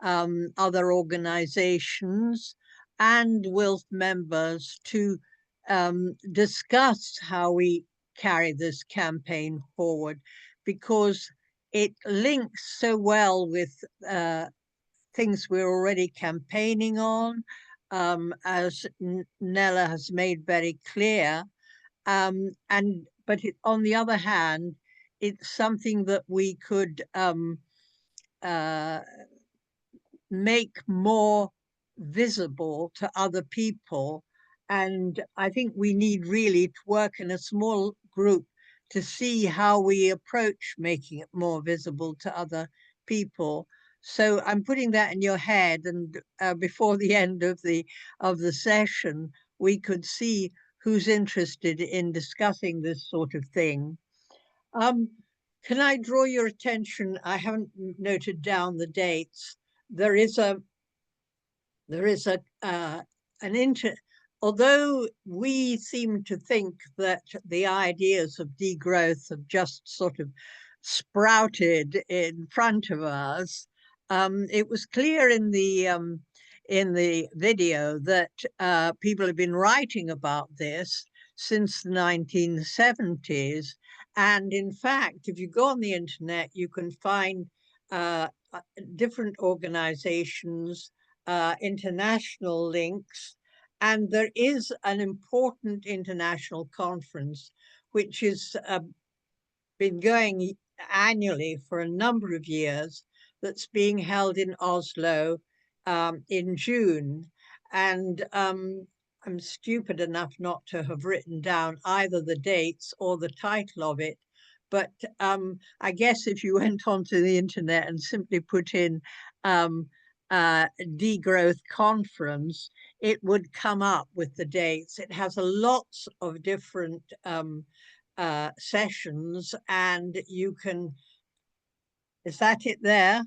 [SPEAKER 1] other organizations and WILPF members to discuss how we carry this campaign forward, because it links so well with things we're already campaigning on, as Nela has made very clear. But on the other hand, it's something that we could make more visible to other people. And I think we need really to work in a small group to see how we approach making it more visible to other people. So I'm putting that in your head, and before the end of the session, we could see who's interested in discussing this sort of thing. Can I draw your attention? I haven't noted down the dates. There is although we seem to think that the ideas of degrowth have just sort of sprouted in front of us, it was clear in the video that people have been writing about this since the 1970s. And in fact, if you go on the internet, you can find different organizations, international links, and there is an important international conference which has been going annually for a number of years, that's being held in Oslo in June. And I'm stupid enough not to have written down either the dates or the title of it. But I guess if you went onto the internet and simply put in degrowth conference, it would come up with the dates. It has lots of different sessions, and you can, is that it there?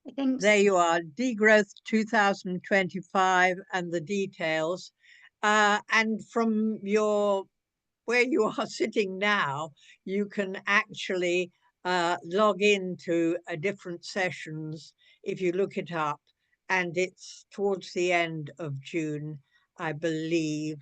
[SPEAKER 23] I think
[SPEAKER 1] there you are, degrowth 2025 and the details. And from where you are sitting now, you can actually log into different sessions if you look it up, and it's towards the end of June, I believe.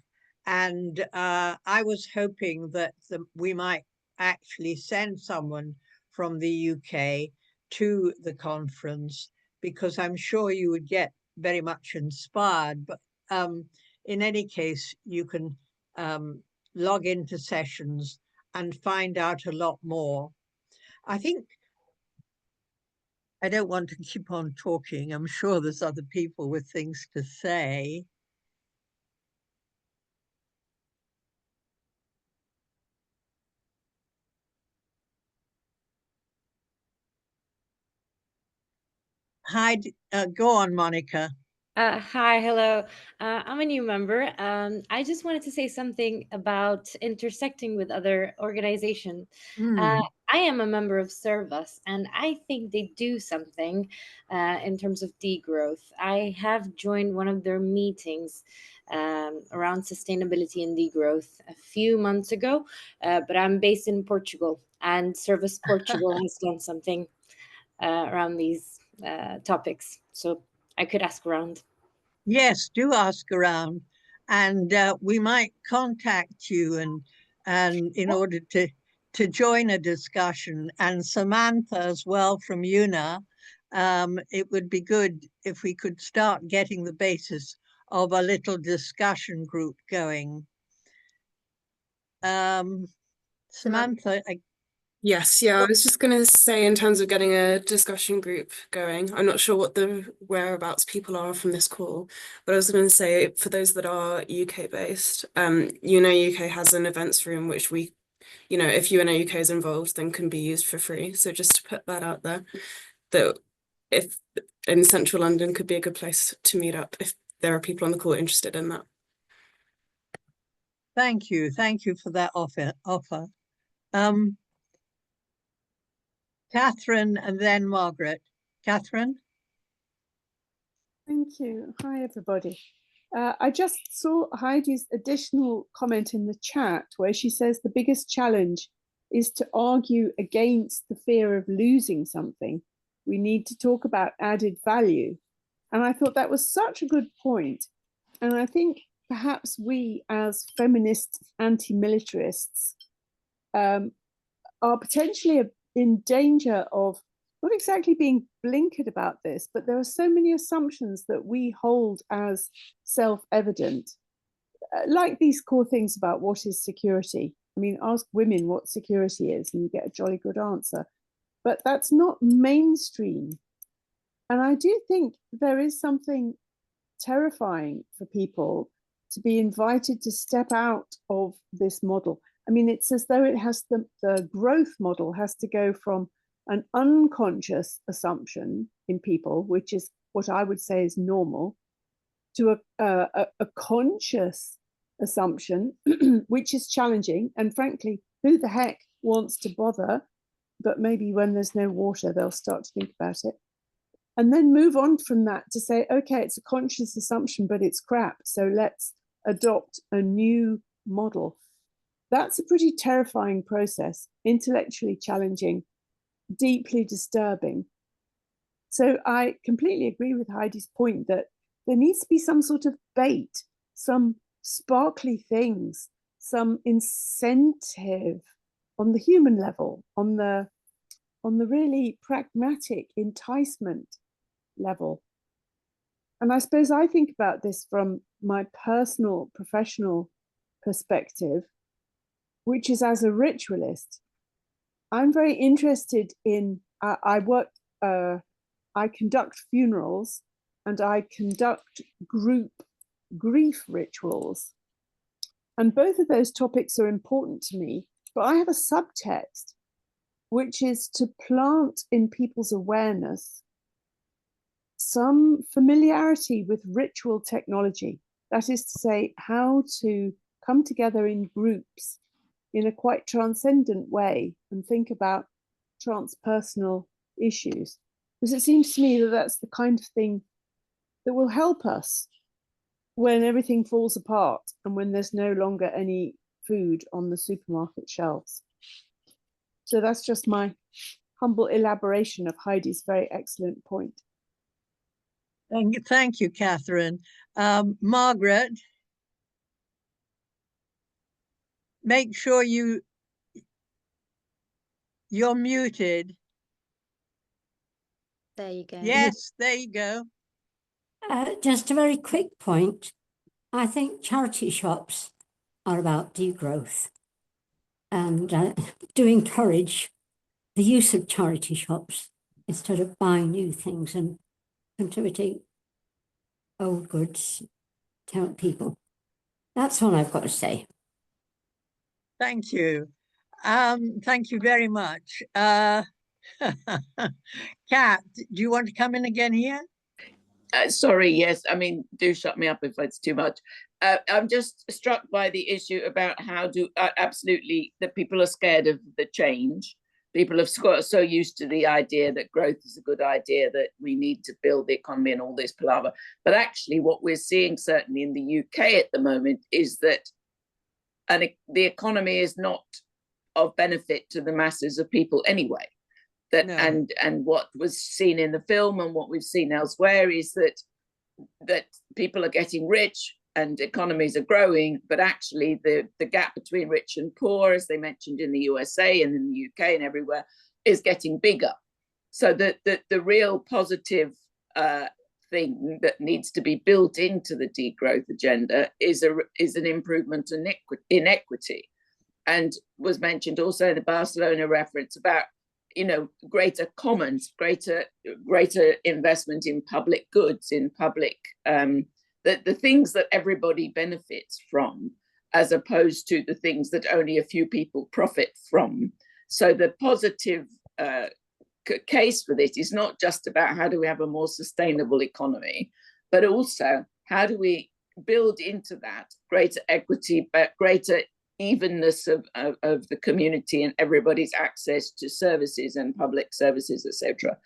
[SPEAKER 1] And I was hoping that we might actually send someone from the UK to the conference, because I'm sure you would get very much inspired. But in any case, you can log into sessions and find out a lot more. I think I don't want to keep on talking. I'm sure there's other people with things to say. Hi, go on, Monica.
[SPEAKER 15] Hi, hello. I'm a new member. I just wanted to say something about intersecting with other organizations. I am a member of Servus, and I think they do something in terms of degrowth. I have joined one of their meetings around sustainability and degrowth a few months ago, but I'm based in Portugal, and Servus Portugal has done something around these topics. So I could ask around.
[SPEAKER 1] Yes, do ask around, and we might contact you and in order to join a discussion, and Samantha as well from UNA. It would be good if we could start getting the basis of a little discussion group going. Samantha,
[SPEAKER 14] Yes, yeah, I was just going to say, in terms of getting a discussion group going, I'm not sure what the whereabouts people are from this call, but I was going to say, for those that are UK based, UK has an events room which we you know, if UNOUK is involved, then can be used for free. So just to put that out there, that if in central London could be a good place to meet up if there are people on the call interested in that.
[SPEAKER 1] Thank you for that offer. Catherine and then Margaret. Catherine.
[SPEAKER 4] Thank you. Hi, everybody. I just saw Heidi's additional comment in the chat where she says the biggest challenge is to argue against the fear of losing something. We need to talk about added value. And I thought that was such a good point. And I think perhaps we as feminist anti-militarists are potentially in danger of not exactly being blinkered about this, but there are so many assumptions that we hold as self-evident, like these core things about what is security. I mean, ask women what security is and you get a jolly good answer, but that's not mainstream. And I do think there is something terrifying for people to be invited to step out of this model. I mean, it's as though it has the growth model has to go from an unconscious assumption in people, which is what I would say is normal, to a conscious assumption, which is challenging. And frankly, who the heck wants to bother? But maybe when there's no water, they'll start to think about it. And then move on from that to say, okay, it's a conscious assumption, but it's crap. So let's adopt a new model. That's a pretty terrifying process, intellectually challenging, deeply disturbing. So I completely agree with Heidi's point that there needs to be some sort of bait, some sparkly things, some incentive on the human level, on the really pragmatic enticement level. And I suppose I think about this from my personal professional perspective, which is as a ritualist. I'm very interested in, I conduct funerals and I conduct group grief rituals. And both of those topics are important to me, but I have a subtext, which is to plant in people's awareness some familiarity with ritual technology. That is to say, how to come together in groups in a quite transcendent way and think about transpersonal issues. Because it seems to me that that's the kind of thing that will help us when everything falls apart and when there's no longer any food on the supermarket shelves. So that's just my humble elaboration of Heidi's very excellent point.
[SPEAKER 1] Thank you, Catherine. Margaret, make sure you're muted.
[SPEAKER 16] There you go.
[SPEAKER 1] Yes, there you go.
[SPEAKER 16] Just a very quick point. I think charity shops are about degrowth, and do encourage the use of charity shops instead of buying new things and contributing old goods to help people. That's all I've got to say.
[SPEAKER 1] Thank you. Thank you very much. Kat, do you want to come in again here?
[SPEAKER 24] Sorry, yes. I mean, do shut me up if it's too much. I'm just struck by the issue about how absolutely that people are scared of the change. People have got so used to the idea that growth is a good idea, that we need to build the economy and all this palaver. But actually what we're seeing certainly in the UK at the moment is that the economy is not of benefit to the masses of people anyway. That no. and what was seen in the film and what we've seen elsewhere is that people are getting rich and economies are growing, but actually the gap between rich and poor, as they mentioned in the USA and in the UK and everywhere, is getting bigger. So the real positive thing that needs to be built into the degrowth agenda is an improvement in equity, and was mentioned also in the Barcelona reference about, you know, greater commons, greater investment in public goods, in public the things that everybody benefits from, as opposed to the things that only a few people profit from. So the positive case for this is not just about how do we have a more sustainable economy, but also how do we build into that greater equity, but greater evenness of the community and everybody's access to services and public services, etc.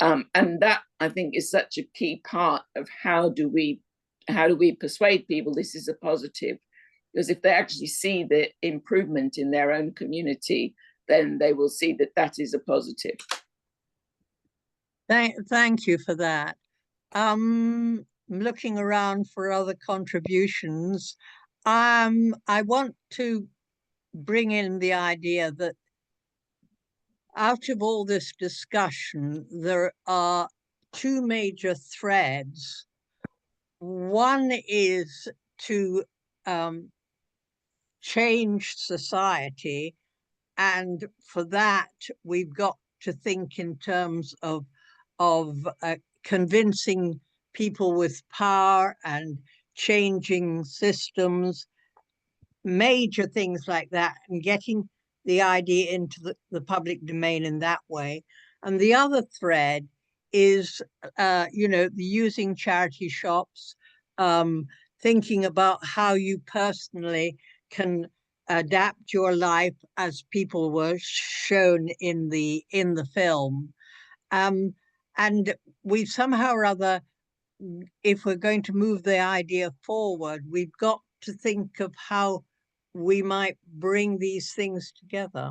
[SPEAKER 24] And that, I think, is such a key part of how do we persuade people this is a positive. Because if they actually see the improvement in their own community, then they will see that that is a positive.
[SPEAKER 1] Thank you for that. Looking around for other contributions, I want to bring in the idea that out of all this discussion, there are two major threads. One is to change society, and for that we've got to think in terms of convincing people with power and changing systems, major things like that, and getting the idea into the public domain in that way. And the other thread is, the using charity shops, thinking about how you personally can adapt your life as people were shown in the film. And we somehow or other, if we're going to move the idea forward, we've got to think of how we might bring these things together.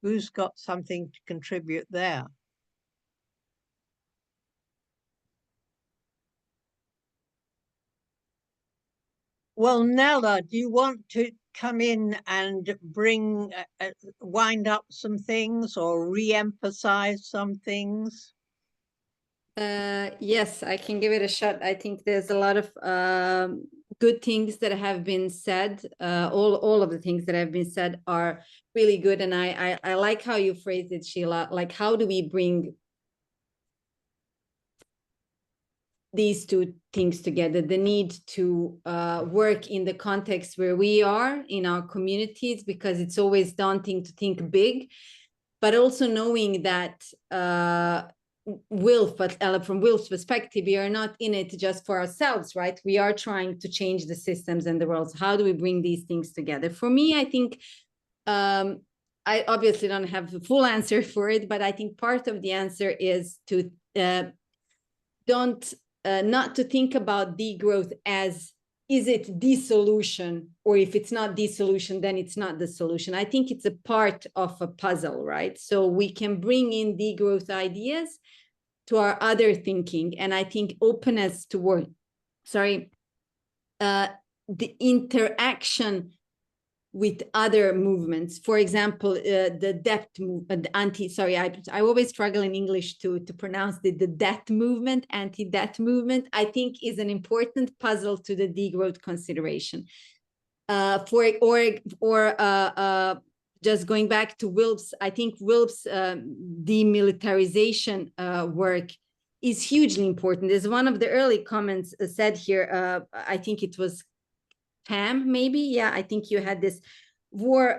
[SPEAKER 1] Who's got something to contribute there? Well, Nela, do you want to come in and bring, wind up some things or re-emphasize some things?
[SPEAKER 22] Yes, I can give it a shot. I think there's a lot of good things that have been said. All of the things that have been said are really good. And I like how you phrased it, Sheila. Like, how do we bring these two things together? The need to work in the context where we are in our communities, because it's always daunting to think big, but also knowing that from WILPF's perspective, we are not in it just for ourselves, right? We are trying to change the systems and the world. So how do we bring these things together? For me, I think I obviously don't have the full answer for it, but I think part of the answer is to not to think about degrowth as, is it the solution? Or if it's not the solution, then it's not the solution. I think it's a part of a puzzle, right? So we can bring in degrowth ideas to our other thinking. And I think openness toward, the interaction with other movements. For example, the debt movement, I always struggle in English to pronounce the debt movement, anti-debt movement, I think is an important puzzle to the degrowth consideration. Just going back to WILPF's, I think WILPF's demilitarization work is hugely important. There's one of the early comments said here, I think it was Pam, maybe, yeah, I think you had this war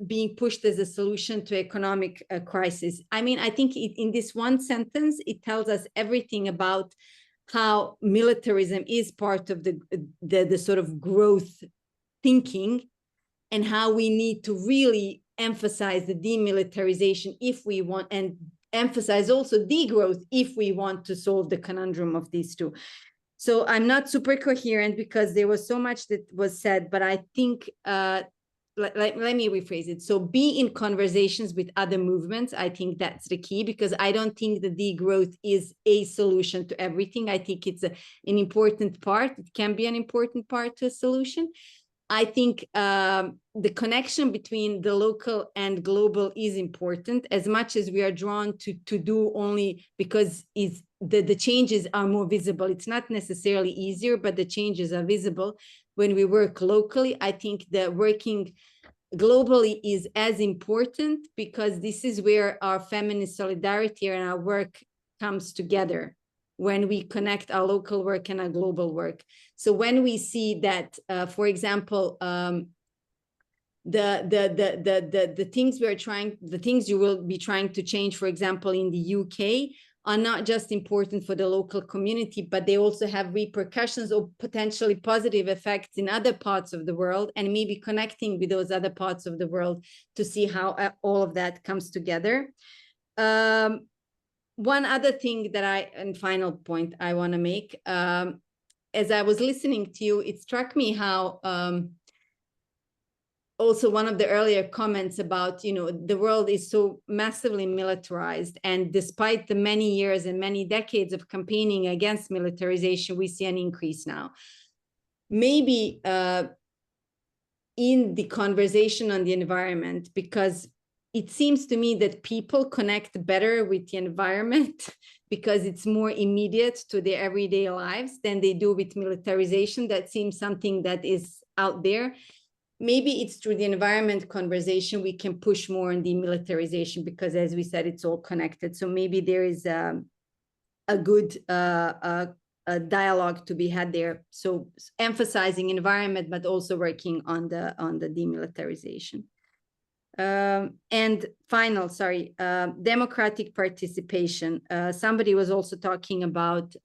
[SPEAKER 22] being pushed as a solution to economic crisis. I mean, I think in this one sentence, it tells us everything about how militarism is part of the sort of growth thinking, and how we need to really emphasize the demilitarization if we want, and emphasize also degrowth if we want to solve the conundrum of these two. So I'm not super coherent because there was so much that was said, but I think, let me rephrase it. So be in conversations with other movements. I think that's the key, because I don't think the degrowth is a solution to everything. I think it's an important part. It can be an important part to a solution. I think the connection between the local and global is important, as much as we are drawn to do only because the changes are more visible. It's not necessarily easier, but the changes are visible when we work locally. I think that working globally is as important, because this is where our feminist solidarity and our work comes together. when we connect our local work and our global work. So when we see that, for example, the things you will be trying to change, for example, in the UK, are not just important for the local community, but they also have repercussions or potentially positive effects in other parts of the world, and maybe connecting with those other parts of the world to see how all of that comes together. One other thing that and final point I want to make, as I was listening to you, it struck me how also one of the earlier comments about, the world is so massively militarized, and despite the many years and many decades of campaigning against militarization, we see an increase now. Maybe in the conversation on the environment, because it seems to me that people connect better with the environment because it's more immediate to their everyday lives than they do with militarization. That seems something that is out there. Maybe it's through the environment conversation we can push more on demilitarization, because as we said, it's all connected. So maybe there is a good a dialogue to be had there. So emphasizing environment, but also working on the demilitarization. And final, democratic participation. Somebody was also talking about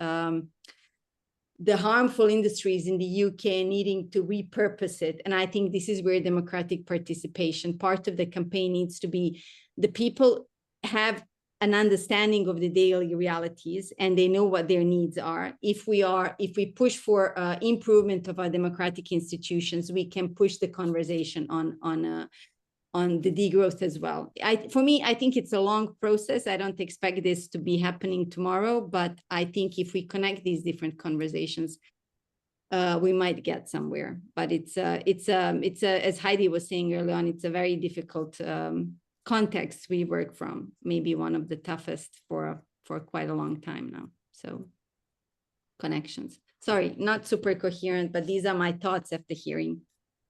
[SPEAKER 22] the harmful industries in the UK needing to repurpose it. And I think this is where democratic participation, part of the campaign needs to be, the people have an understanding of the daily realities and they know what their needs are. If we push for improvement of our democratic institutions, we can push the conversation on the degrowth as well. For me, I think it's a long process. I don't expect this to be happening tomorrow, but I think if we connect these different conversations, we might get somewhere. But it's as Heidi was saying earlier on, it's a very difficult context we work from, maybe one of the toughest for quite a long time now. So connections. Sorry, not super coherent, but these are my thoughts after hearing.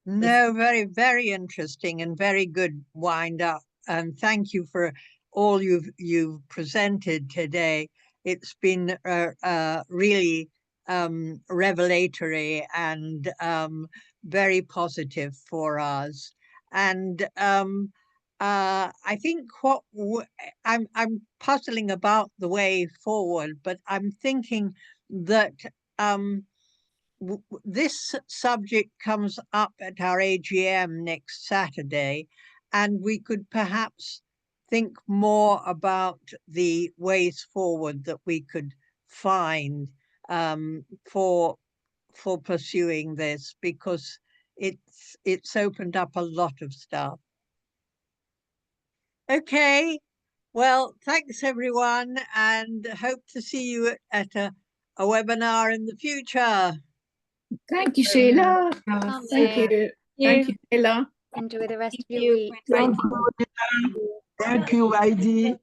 [SPEAKER 1] No, very, very interesting and very good wind up. And thank you for all you've presented today. It's been really revelatory and very positive for us. And I think I'm puzzling about the way forward, but I'm thinking that this subject comes up at our AGM next Saturday, and we could perhaps think more about the ways forward that we could find for pursuing this, because it's opened up a lot of stuff. Okay, well, thanks everyone, and hope to see you at a webinar in the future.
[SPEAKER 24] Thank you, Sheila.
[SPEAKER 4] Thank you. Thank you, Nela.
[SPEAKER 9] Enjoy the rest of your week.
[SPEAKER 10] Thank you, Heidi.